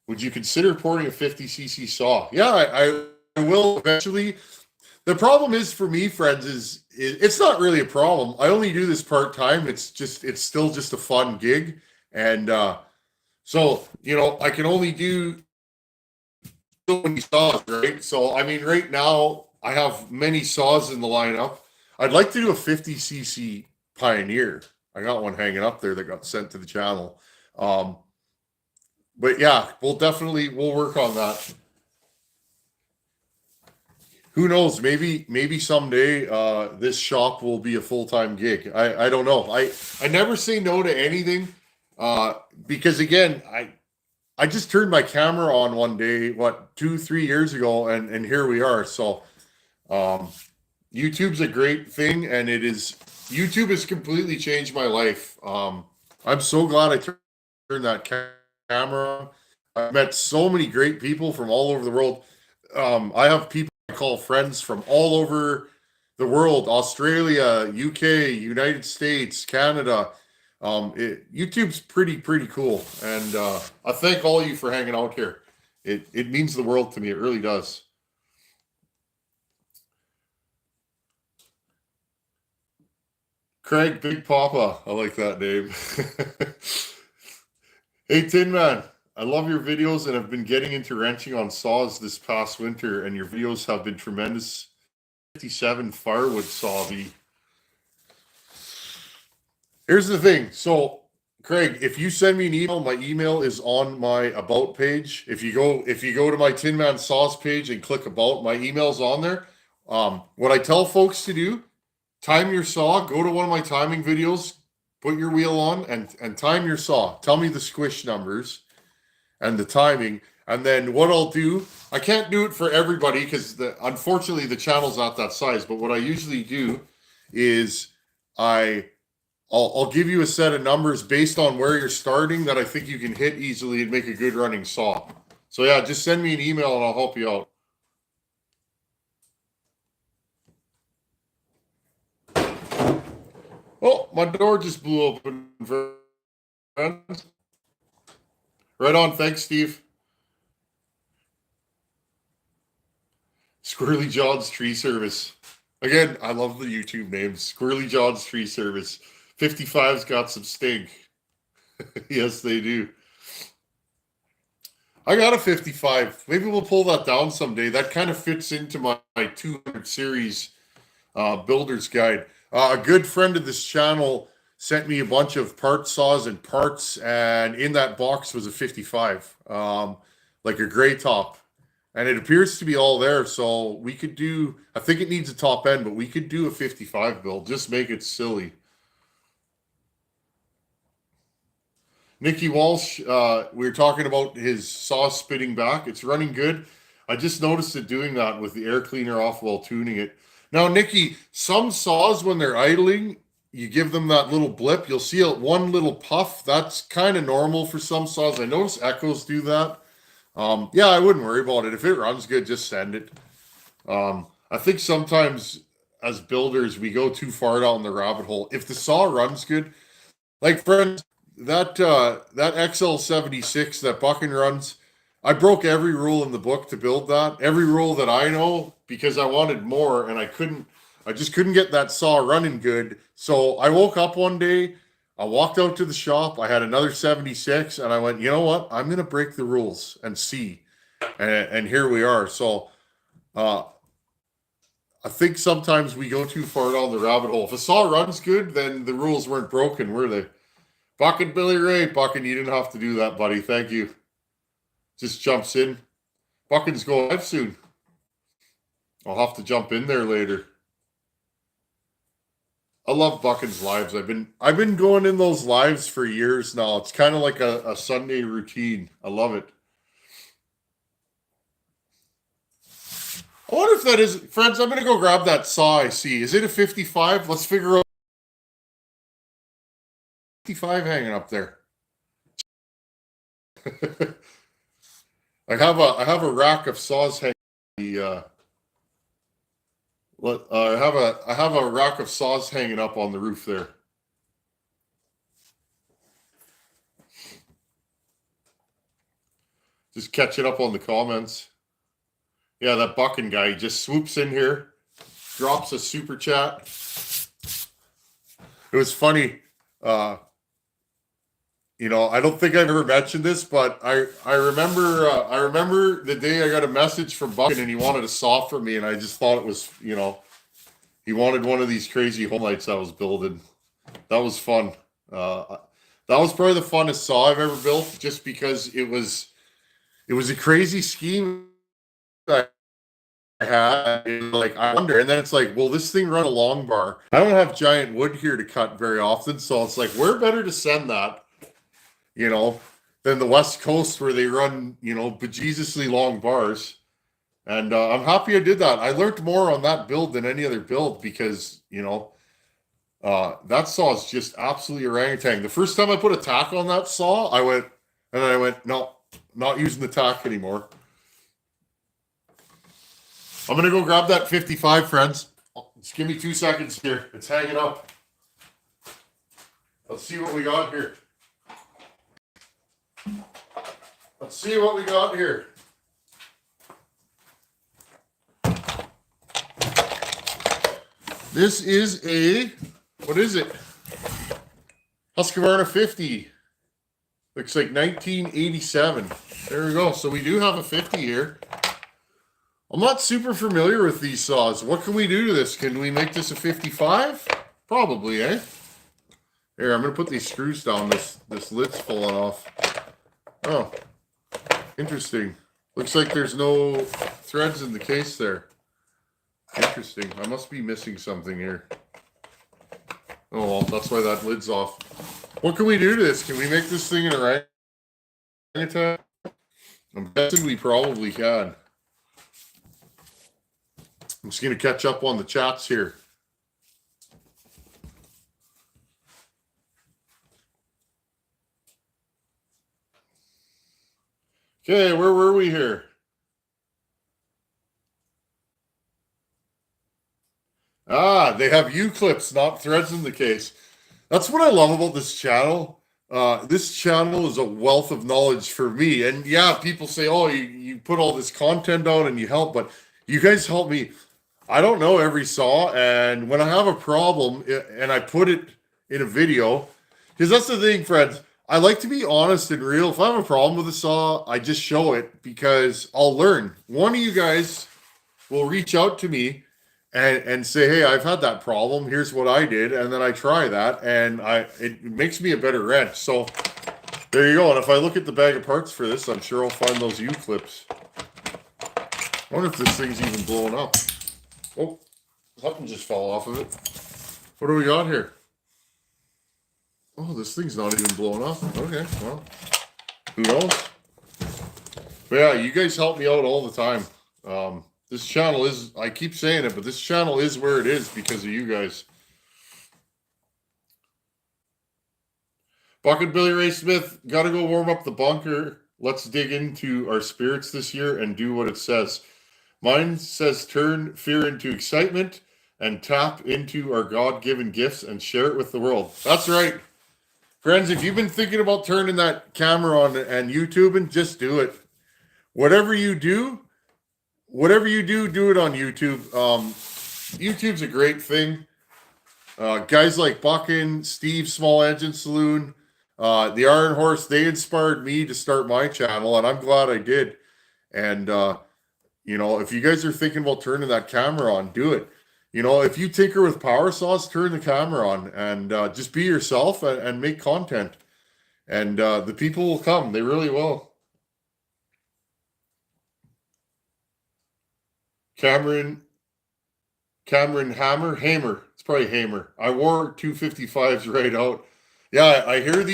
Would you consider porting a 50cc saw? Yeah, I will eventually. The problem is for me, friends, is it's not really a problem. I only do this part-time. It's still just a fun gig. And so, I can only do so many saws, right? So, I mean, right now I have many saws in the lineup. I'd like to do a 50cc Pioneer. I got one hanging up there that got sent to the channel. But yeah, we'll work on that. Who knows? Maybe someday this shop will be a full-time gig. I don't know. I never say no to anything because again, I just turned my camera on one day, 2-3 years ago, and here we are. So YouTube's a great thing, and YouTube has completely changed my life. I'm so glad I turned that camera on. I've met so many great people from all over the world. I have people I call friends from all over the world: Australia, UK, United States, Canada. YouTube's pretty cool, and I thank all of you for hanging out here. It means the world to me. It really does. Craig Big Papa, I like that name. Hey Tin Man, I love your videos and have been getting into wrenching on saws this past winter, and your videos have been tremendous. 57 firewood saw. Here's the thing. So, Craig, if you send me an email, my email is on my about page. If you go to my Tin Man Saws page and click about, my email's on there. What I tell folks to do: time your saw. Go to one of my timing videos, put your wheel on, and time your saw. Tell me the squish numbers and the timing. And then what I'll do, I can't do it for everybody because unfortunately the channel's not that size. But what I usually do is I'll give you a set of numbers based on where you're starting that I think you can hit easily and make a good running saw. So yeah, just send me an email and I'll help you out. Oh, my door just blew open. Friends. Right on. Thanks, Steve. Squirrely John's Tree Service. Again, I love the YouTube names. Squirrely John's Tree Service. 55's got some stink. Yes, they do. I got a 55. Maybe we'll pull that down someday. That kind of fits into my 200 series builder's guide. A good friend of this channel sent me a bunch of part saws and parts, and in that box was a 55, like a gray top. And it appears to be all there, so we could do, I think it needs a top end, but we could do a 55 build. Just make it silly. Nicky Walsh, we were talking about his saw spitting back. It's running good. I just noticed it doing that with the air cleaner off while tuning it. Now, Nicky, some saws, when they're idling, you give them that little blip. You'll see one little puff. That's kind of normal for some saws. I notice Echoes do that. Yeah, I wouldn't worry about it. If it runs good, just send it. I think sometimes as builders, we go too far down the rabbit hole. If the saw runs good, like friends, that XL76 that Bucking runs, I broke every rule in the book to build that. Every rule that I know, because I wanted more and I just couldn't get that saw running good. So I woke up one day, I walked out to the shop. I had another 76, and I went, you know what? I'm going to break the rules and see. And here we are. So I think sometimes we go too far down the rabbit hole. If a saw runs good, then the rules weren't broken, were they? Bucking Billy Ray. Bucking, you didn't have to do that, buddy. Thank you. Just jumps in. Bucking's going live soon. I'll have to jump in there later. I love Bucking's lives. I've been going in those lives for years now. It's kind of like a Sunday routine. I love it. I wonder if that is, friends. I'm gonna go grab that saw I see. Is it a 55? Let's figure out 55 hanging up there. I have a rack of saws hanging. I have a rack of saws hanging up on the roof there. Just catching up on the comments. Yeah, that Bucking guy just swoops in here, drops a super chat. It was funny. I don't think I've ever mentioned this, but I remember the day I got a message from Bucking and he wanted a saw from me, and I just thought it was, he wanted one of these crazy home lights I was building. That was fun. That was probably the funnest saw I've ever built, just because it was a crazy scheme I had. I wonder, and then it's like, will this thing run a long bar? I don't have giant wood here to cut very often, so it's like, where better to send that, than the West Coast, where they run, bejesusly long bars. And I'm happy I did that. I learned more on that build than any other build because, that saw is just absolutely orangutan. The first time I put a tack on that saw, I went, no, not using the tack anymore. I'm going to go grab that 55, friends. Just give me 2 seconds here. It's hanging up. Let's see what we got here. This is what is it? Husqvarna 50. Looks like 1987. There we go. So we do have a 50 here. I'm not super familiar with these saws. What can we do to this? Can we make this a 55? Probably, eh? Here, I'm going to put these screws down. This lid's falling off. Oh, interesting. Looks like there's no threads in the case there. Interesting. I must be missing something here. Oh, well, that's why that lid's off. What can we do to this? Can we make this thing an orangutan? I'm guessing we probably can. I'm just going to catch up on the chats here. Okay, where were we here? They have U-clips, not threads in the case. That's what I love about this channel. This channel is a wealth of knowledge for me. And yeah, people say, oh, you put all this content out and you help, but you guys help me. I don't know every saw, and when I have a problem and I put it in a video, because that's the thing, friends, I like to be honest and real. If I have a problem with a saw, I just show it because I'll learn. One of you guys will reach out to me and say, hey, I've had that problem. Here's what I did. And then I try that, and it makes me a better wrench. So there you go. And if I look at the bag of parts for this, I'm sure I'll find those U-clips. I wonder if this thing's even blowing up. Oh, something just fell off of it. What do we got here? Oh, this thing's not even blowing up. Okay, well, who knows? But yeah, you guys help me out all the time. This channel is, I keep saying it, but this channel is where it is because of you guys. Bucket Billy Ray Smith, got to go warm up the bunker. Let's dig into our spirits this year and do what it says. Mine says turn fear into excitement and tap into our God-given gifts and share it with the world. That's right. Friends, if you've been thinking about turning that camera on and YouTubing, just do it. Whatever you do it on YouTube. YouTube's a great thing. Guys like Buckin, Steve Small Engine Saloon, the Iron Horse, they inspired me to start my channel, and I'm glad I did. And if you guys are thinking about turning that camera on, do it. If you tinker with power saws, turn the camera on and just be yourself and make content. And the people will come. They really will. Cameron Hamer. It's probably Hamer. I wore 255s right out. Yeah, I hear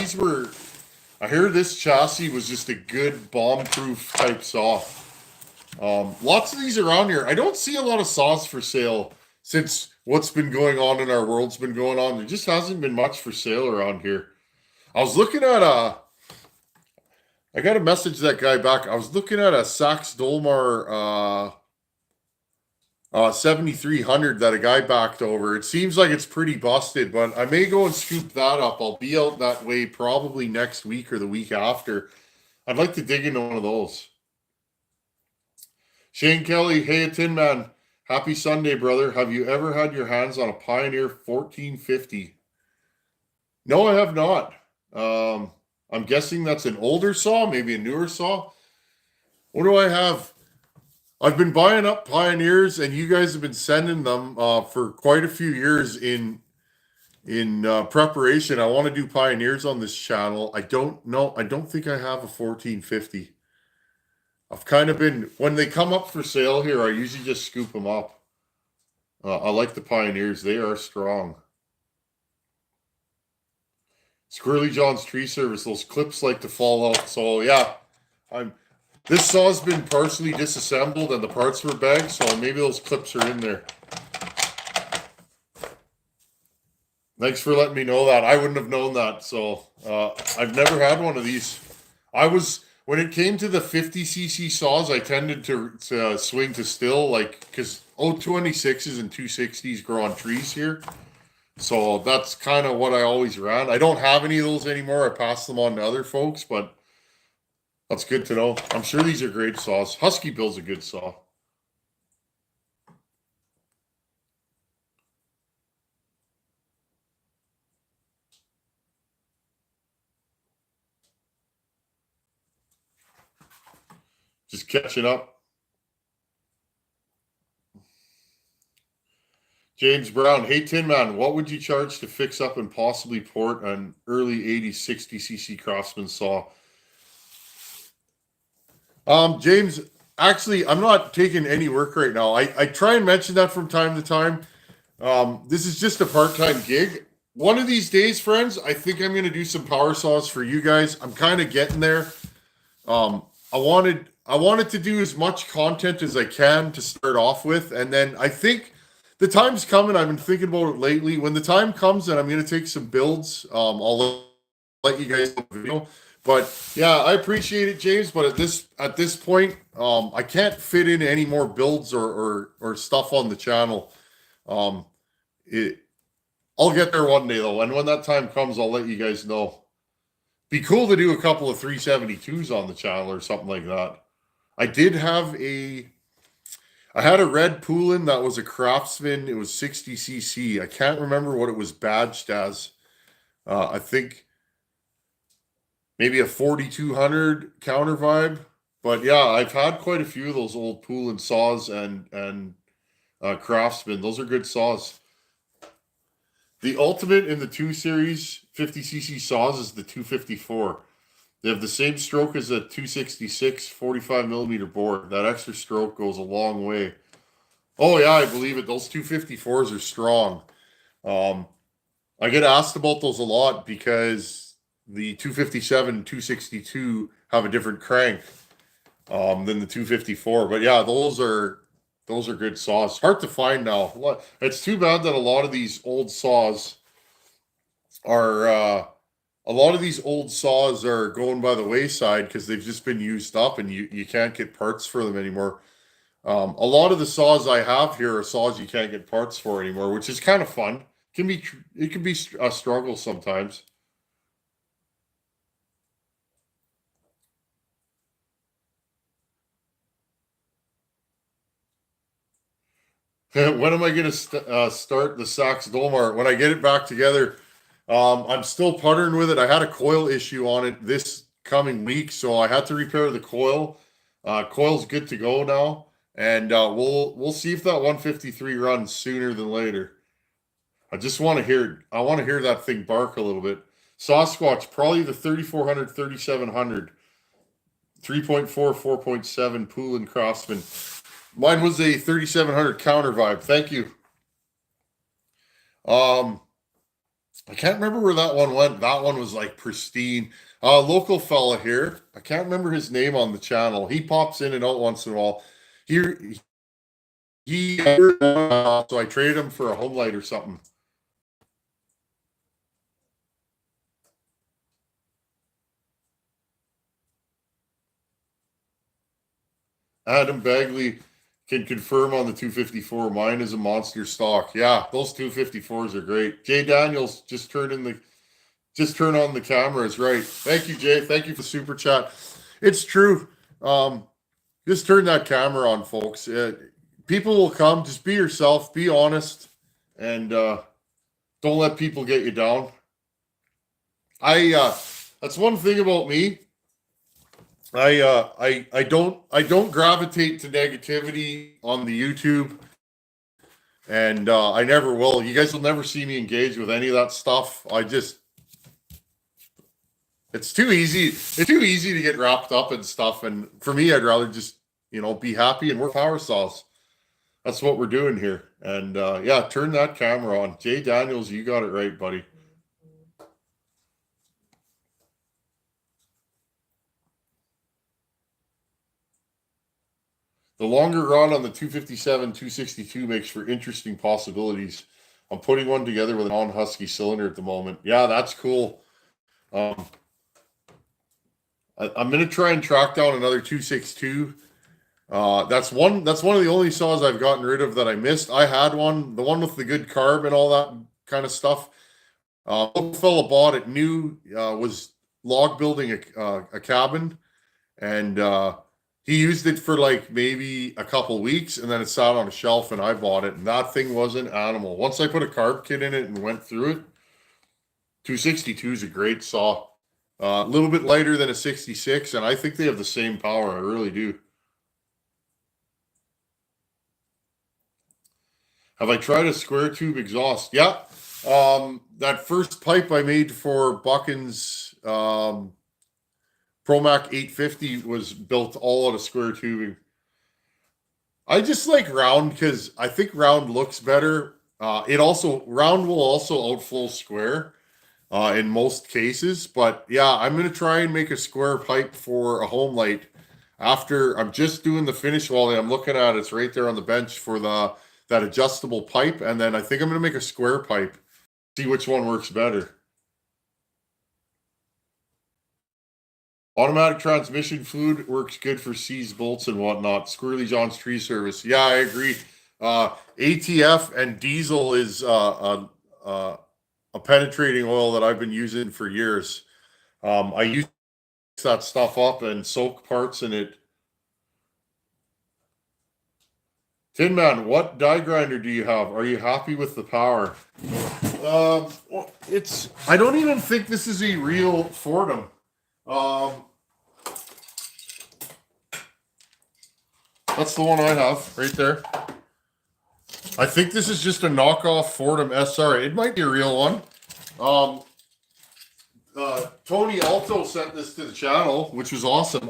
this chassis was just a good bomb-proof type saw. Lots of these around here. I don't see a lot of saws for sale since what's been going on in our world's been going on. There just hasn't been much for sale around here. I was looking at I got to message that guy back. I was looking at a Sax Dolmar 7300 that a guy backed over. It seems like it's pretty busted, but I may go and scoop that up. I'll be out that way probably next week or the week after. I'd like to dig into one of those. Shane Kelly, hey, Tin Man. Happy Sunday, brother. Have you ever had your hands on a Pioneer 1450? No, I have not. I'm guessing that's an older saw, maybe a newer saw. What do I have? I've been buying up Pioneers, and you guys have been sending them for quite a few years in preparation. I want to do Pioneers on this channel. I don't know. I don't think I have a 1450. I've kind of been, when they come up for sale here, I usually just scoop them up. I like the Pioneers. They are strong. Squirrely John's Tree Service. Those clips like to fall out. So yeah, this saw's been partially disassembled and the parts were bagged, so maybe those clips are in there. Thanks for letting me know that. I wouldn't have known that. So I've never had one of these. When it came to the 50cc saws, I tended to swing to still, because 026s and 260s grow on trees here. So that's kind of what I always ran. I don't have any of those anymore. I pass them on to other folks, but that's good to know. I'm sure these are great saws. Husky Bill's a good saw. Just catching up. James Brown, hey Tin Man, what would you charge to fix up and possibly port an early 80s 60cc Craftsman saw? James, actually, I'm not taking any work right now. I try and mention that from time to time. This is just a part-time gig. One of these days, friends, I think I'm going to do some power saws for you guys. I'm kind of getting there. I wanted to do as much content as I can to start off with, and then I think the time's coming. I've been thinking about it lately. When the time comes and I'm going to take some builds, I'll let you guys know the video. But yeah, I appreciate it, James. But at this point, I can't fit in any more builds or stuff on the channel. I'll get there one day though, and when that time comes, I'll let you guys know. Be cool to do a couple of 372s on the channel or something like that. I had a red Poulin that was a Craftsman. It was 60cc. I can't remember what it was badged as. I think maybe a 4200 counter vibe. But yeah, I've had quite a few of those old Poulin saws and Craftsman. Those are good saws. The ultimate in the 2 Series 50cc saws is the 254. They have the same stroke as a 266 45 millimeter bore. That extra stroke goes a long way. Oh yeah, I believe it. Those 254s are strong. I get asked about those a lot because the 257 and 262 have a different crank than the 254. But yeah, those are good saws. Hard to find now. It's too bad that a lot of these old saws are going by the wayside because they've just been used up and you can't get parts for them anymore. A lot of the saws I have here are saws you can't get parts for anymore, which is kind of fun. It can be a struggle sometimes. When am I going to start the Sax Dolmar? When I get it back together. I'm still puttering with it. I had a coil issue on it this coming week, so I had to repair the coil. Coil's good to go now, and we'll see if that 153 runs sooner than later. I just want to hear. I want to hear that thing bark a little bit. Sasquatch, probably the 3400, 3700, 3.4, 4.7 Poulin Craftsman. Mine was a 3700 counter vibe. Thank you. I can't remember where that one went. That one was like pristine. Local fella here. I can't remember his name on the channel. He pops in and out once in a while. So I traded him for a home light or something. Adam Bagley can confirm on the 254. Mine is a monster stock. Yeah, those 254s are great. Jay Daniels just turn on the cameras. Right. Thank you, Jay. Thank you for super chat. It's true. Just turn that camera on, folks. People will come. Just be yourself. Be honest, and don't let people get you down. That's one thing about me. I don't gravitate to negativity on the YouTube, and I never will. You guys will never see me engage with any of that stuff. It's too easy. It's too easy to get wrapped up in stuff, and for me, I'd rather just be happy and work power saws. That's what we're doing here. And yeah, turn that camera on. Jay Daniels, you got it right, buddy. The longer rod on the 257, 262 makes for interesting possibilities. I'm putting one together with a non-husky cylinder at the moment. Yeah, that's cool. I'm going to try and track down another 262. That's one of the only saws I've gotten rid of that I missed. I had one, the one with the good carb and all that kind of stuff. A fellow bought it new, was log building a cabin, and he used it for like maybe a couple weeks, and then it sat on a shelf, and I bought it, and that thing was an animal. Once I put a carb kit in it and went through it, 262 is a great saw. A little bit lighter than a 66, and I think they have the same power. I really do. Have I tried a square tube exhaust? Yeah. That first pipe I made for Buchan's Promac 850 was built all out of square tubing. I just like round because I think round looks better. Round will also outflow square in most cases, but yeah, I'm gonna try and make a square pipe for a home light. After I'm just doing the finish welding, I'm looking at it's right there on the bench for that adjustable pipe, and then I think I'm gonna make a square pipe. See which one works better. Automatic transmission fluid works good for C's bolts and whatnot. Squirrely John's Tree Service. Yeah, I agree. ATF and diesel is a penetrating oil that I've been using for years. I use that stuff up and soak parts in it. Tin Man, what die grinder do you have? Are you happy with the power? I don't even think this is a real Fordham. That's the one I have right there. I think this is just a knockoff Fordham SR. It might be a real one. Tony Alto sent this to the channel, which was awesome.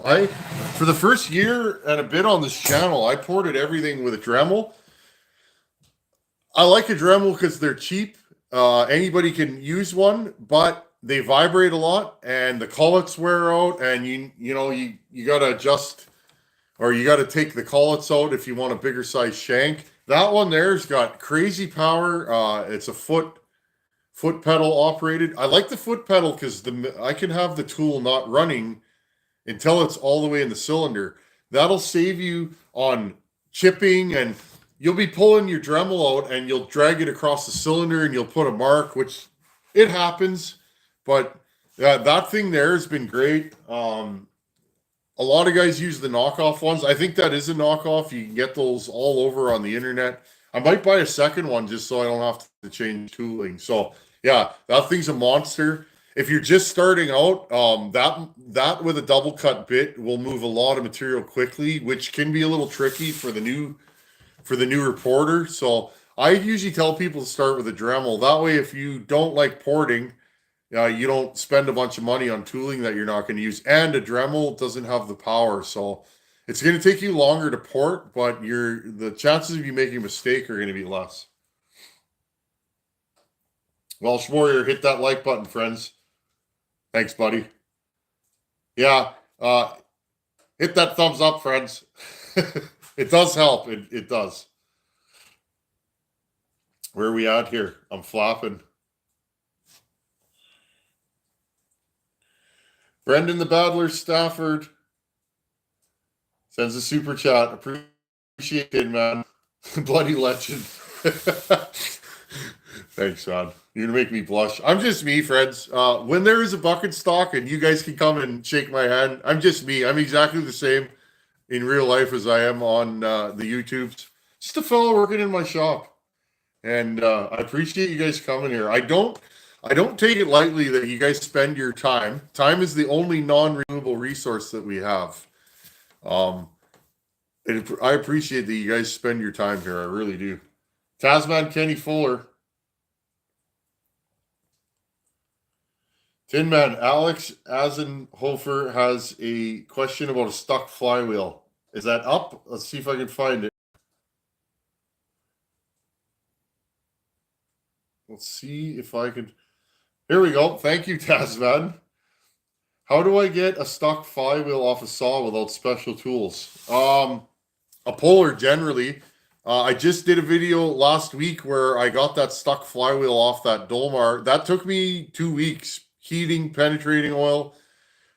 For the first year and a bit on this channel, I ported everything with a Dremel. I like a Dremel because they're cheap. Anybody can use one, but they vibrate a lot, and the collets wear out, and you got to adjust, or you got to take the collets out if you want a bigger size shank. That one there's got crazy power. It's a foot pedal operated. I like the foot pedal because I can have the tool not running until it's all the way in the cylinder. That'll save you on chipping, and you'll be pulling your Dremel out and you'll drag it across the cylinder and you'll put a mark, which it happens. But that thing there has been great. A lot of guys use the knockoff ones. I think that is a knockoff. You can get those all over on the internet. I might buy a second one just so I don't have to change tooling. So yeah, that thing's a monster. If you're just starting out, that with a double cut bit will move a lot of material quickly, which can be a little tricky for the newer porter. So I usually tell people to start with a Dremel. That way, if you don't like porting, you don't spend a bunch of money on tooling that you're not going to use. And a Dremel doesn't have the power, so it's going to take you longer to port, but the chances of you making a mistake are going to be less. Welsh Warrior, hit that like button, friends. Thanks, buddy. Yeah, hit that thumbs up, friends. It does help. It does. Where are we at here? I'm flapping. Brendan the Battler Stafford sends a super chat. Appreciate it, man. Bloody legend. Thanks, man. You're going to make me blush. I'm just me, friends. When there is a bucket stock and you guys can come and shake my hand, I'm just me. I'm exactly the same in real life as I am on the YouTubes. Just a fellow working in my shop. And I appreciate you guys coming here. I don't take it lightly that you guys spend your time. Time is the only non-renewable resource that we have. I appreciate that you guys spend your time here. I really do. Tasman Kenny Fuller. Tin Man, Alex Asenhofer has a question about a stuck flywheel. Is that up? Let's see if I can find it. Let's see if I can. Here we go. Thank you, Tasman. How do I get a stuck flywheel off a saw without special tools? A puller generally. I just did a video last week where I got that stuck flywheel off that Dolmar. That took me 2 weeks. Heating, penetrating oil.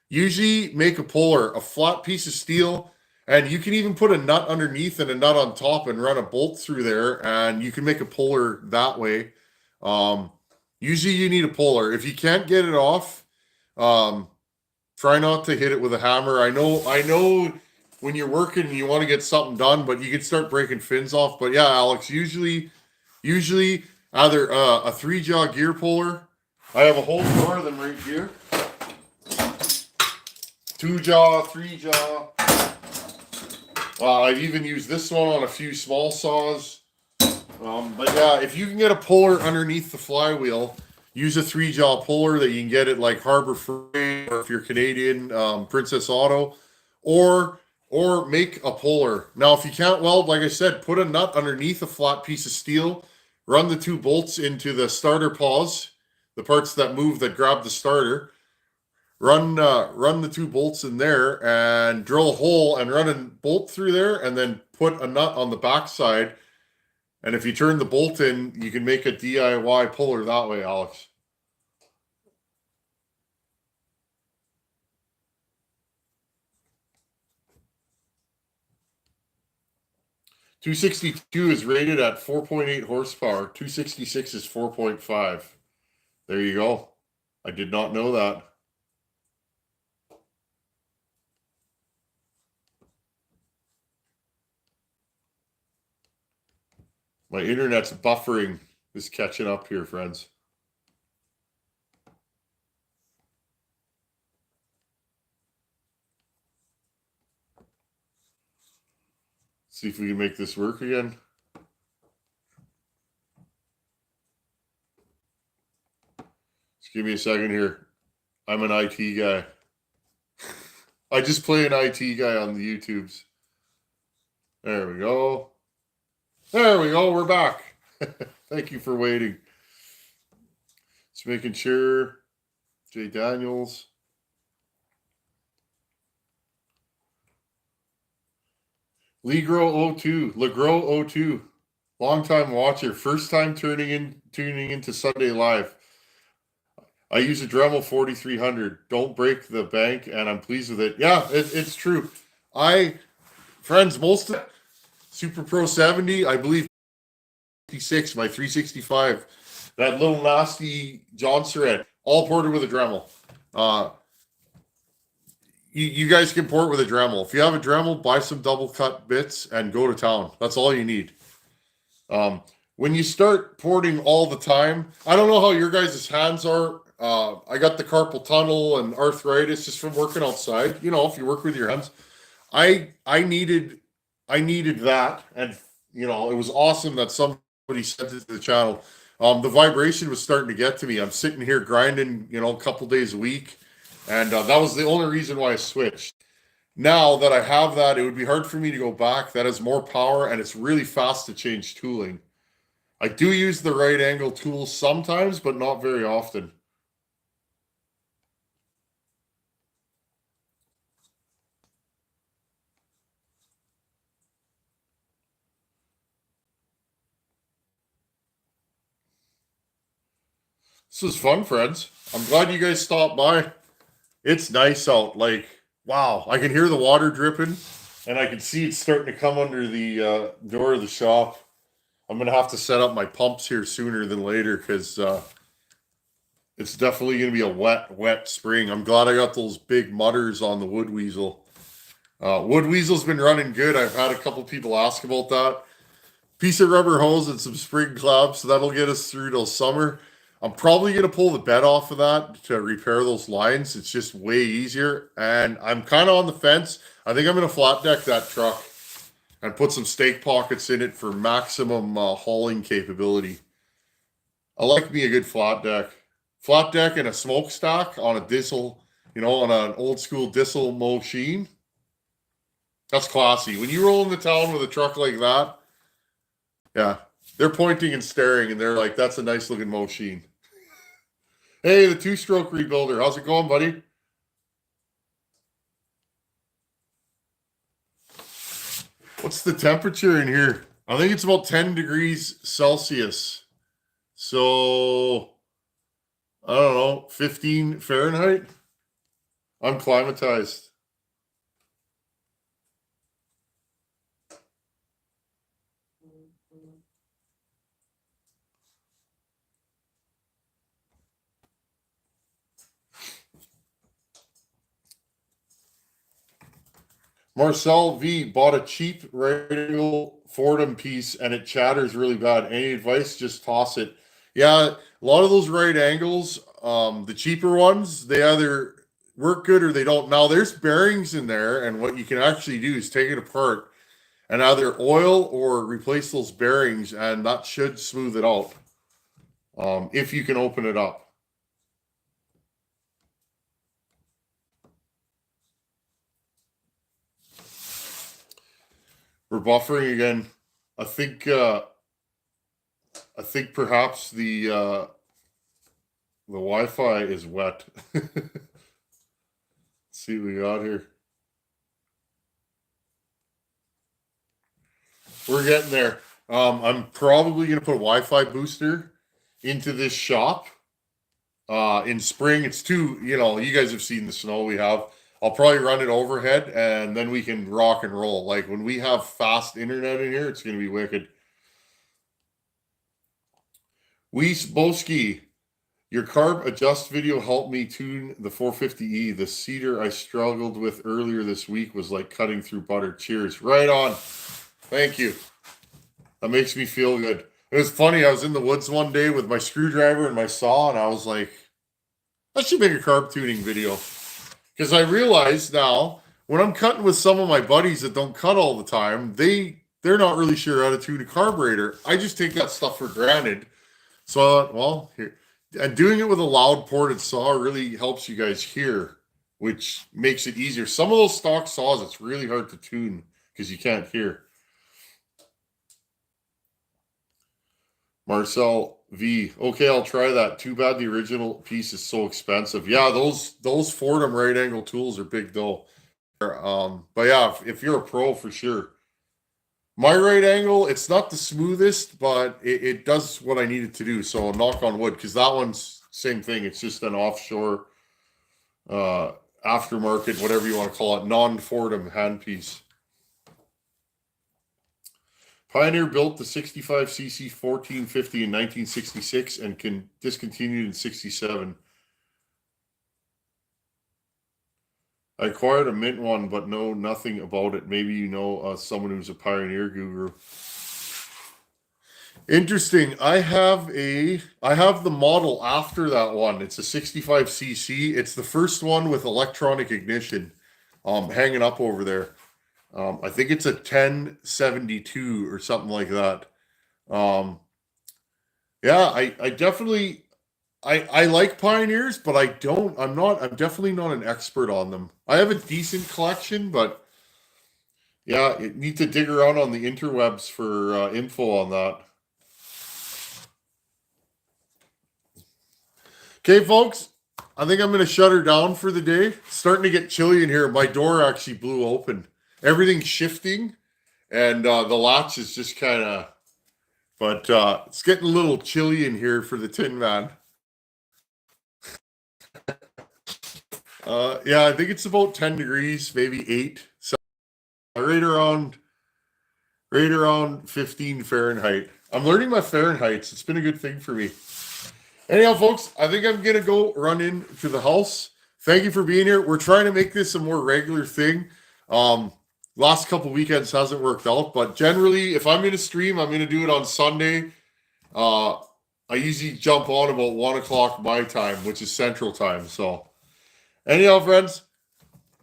Usually make a puller, a flat piece of steel, and you can even put a nut underneath and a nut on top and run a bolt through there, and you can make a puller that way. Usually you need a puller. If you can't get it off, try not to hit it with a hammer. I know when you're working and you want to get something done, but you can start breaking fins off. But yeah, Alex, usually either a 3-jaw gear puller. I have a whole store of them right here. 2-jaw, 3-jaw. I've even used this one on a few small saws. But yeah, if you can get a puller underneath the flywheel, use a 3-jaw puller that you can get at like Harbor Freight, or if you're Canadian, Princess Auto, or make a puller. Now, if you can't weld, like I said, put a nut underneath a flat piece of steel, run the 2 bolts into the starter paws, the parts that move that grab the starter. Run the 2 bolts in there and drill a hole and run a bolt through there, and then put a nut on the back side. And if you turn the bolt in, you can make a DIY puller that way, Alex. .262 is rated at 4.8 horsepower. 266 is 4.5. There you go. I did not know that. My internet's buffering. Is catching up here, friends. See if we can make this work again. Just give me a second here. I'm an IT guy. I just play an IT guy on the YouTubes. There we go. There we go. We're back. Thank you for waiting. Just making sure. Jay Daniels. Legro 02. Long-time watcher. First time tuning into Sunday Live. I use a Dremel 4300. Don't break the bank, and I'm pleased with it. Yeah, it's true. Friends, most of Super Pro 70, I believe 56, my 365, that little nasty John Surratt, all ported with a Dremel. You guys can port with a Dremel. If you have a Dremel, buy some double cut bits and go to town. That's all you need. When you start porting all the time, I don't know how your guys' hands are. I got the carpal tunnel and arthritis just from working outside. You know, if you work with your hands, I needed that, and you know, it was awesome that somebody sent it to the channel. The vibration was starting to get to me. I'm sitting here grinding, you know, a couple days a week, and that was the only reason why I switched. Now that I have that, it would be hard for me to go back. That has more power, and it's really fast to change tooling. I do use the right angle tool sometimes, but not very often. This was fun, friends. I'm glad you guys stopped by. It's nice out. Like, wow, I can hear the water dripping, and I can see it starting to come under the door of the shop. I'm gonna have to set up my pumps here sooner than later because it's definitely gonna be a wet spring. I'm glad I got those big mudders on the wood weasel. Wood weasel's been running good. I've had a couple people ask about that. Piece of rubber hose and some spring clamps, so that'll get us through till summer. I'm probably going to pull the bed off of that to repair those lines. It's just way easier. And I'm kind of on the fence. I think I'm going to flat deck that truck and put some stake pockets in it for maximum hauling capability. I like me a good flat deck. Flat deck and a smokestack on a diesel, you know, on an old school diesel machine. That's classy. When you roll into town with a truck like that, yeah, they're pointing and staring, and they're like, "That's a nice looking machine." Hey, the two-stroke rebuilder, how's it going, buddy? What's the temperature in here? I think it's about 10 degrees Celsius. So, I don't know, 15 Fahrenheit? I'm climatized. Marcel V bought a cheap radial Fordham piece and it chatters really bad. Any advice? Just toss it. Yeah, a lot of those right angles, the cheaper ones, they either work good or they don't. Now there's bearings in there, and what you can actually do is take it apart and either oil or replace those bearings, and that should smooth it out. If you can open it up. We're buffering again. I think perhaps the Wi-Fi is wet. Let's see what we got here. We're getting there. I'm probably gonna put a Wi-Fi booster into this shop. In spring, it's too, you know, you guys have seen the snow we have. I'll probably run it overhead and then we can rock and roll. Like when we have fast internet in here, it's gonna be wicked. Weiss Boski, your carb adjust video helped me tune the 450E. The cedar I struggled with earlier this week was like cutting through butter. Cheers. Right on. Thank you. That makes me feel good. It was funny. I was in the woods one day with my screwdriver and my saw, and I was like, I should make a carb tuning video. Because I realize now, when I'm cutting with some of my buddies that don't cut all the time, they're not really sure how to tune a carburetor. I just take that stuff for granted. So I thought, well, here, and doing it with a loud ported saw really helps you guys hear, which makes it easier. Some of those stock saws, it's really hard to tune because you can't hear. Marcel V. Okay, I'll try that. Too bad the original piece is so expensive. Yeah, those Fordham right angle tools are big though. But yeah, if you're a pro for sure. My right angle, it's not the smoothest, but it does what I need it to do. So knock on wood, because that one's same thing. It's just an offshore aftermarket, whatever you want to call it, non-Fordham handpiece. Pioneer built the 65cc 1450 in 1966 and can discontinued in 67. I acquired a mint one, but know nothing about it. Maybe you know someone who's a Pioneer guru. Interesting. I have the model after that one. It's a 65cc. It's the first one with electronic ignition. Hanging up over there. I think it's a 1072 or something like that. Yeah, I definitely I like Pioneers, but I'm definitely not an expert on them. I have a decent collection, but yeah, you need to dig around on the interwebs for info on that. Okay, folks, I think I'm going to shut her down for the day. It's starting to get chilly in here. My door actually blew open. Everything's shifting, and the latch is just kind of, but it's getting a little chilly in here for the Tin Man. Yeah, I think it's about 10 degrees, maybe 8. So right around 15 Fahrenheit. I'm learning my Fahrenheits. It's been a good thing for me. Anyhow, folks, I think I'm going to go run into the house. Thank you for being here. We're trying to make this a more regular thing. Last couple weekends hasn't worked out, but generally, if I'm going to stream, I'm going to do it on Sunday. I usually jump on about 1 o'clock my time, which is Central Time. So, anyhow, friends,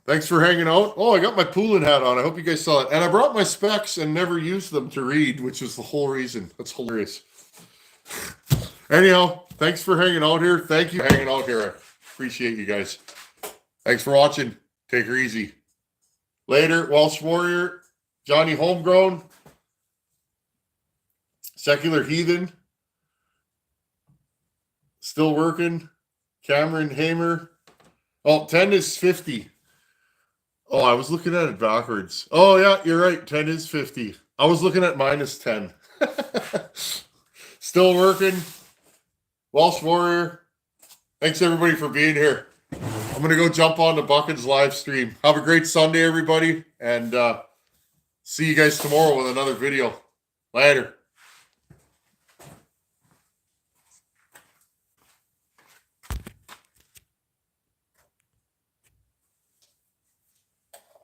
thanks for hanging out. Oh, I got my Poulin hat on. I hope you guys saw it. And I brought my specs and never used them to read, which is the whole reason. That's hilarious. Anyhow, thanks for hanging out here. Thank you for hanging out here. I appreciate you guys. Thanks for watching. Take her easy. Later, Welsh Warrior, Johnny Homegrown, Secular Heathen, still working, Cameron Hamer. Oh, 10 is 50. Oh, I was looking at it backwards. Oh, yeah, you're right. 10 is 50. I was looking at minus 10. Still working. Welsh Warrior. Thanks, everybody, for being here. I'm going to go jump on the Buckins live stream. Have a great Sunday, everybody. And see you guys tomorrow with another video. Later.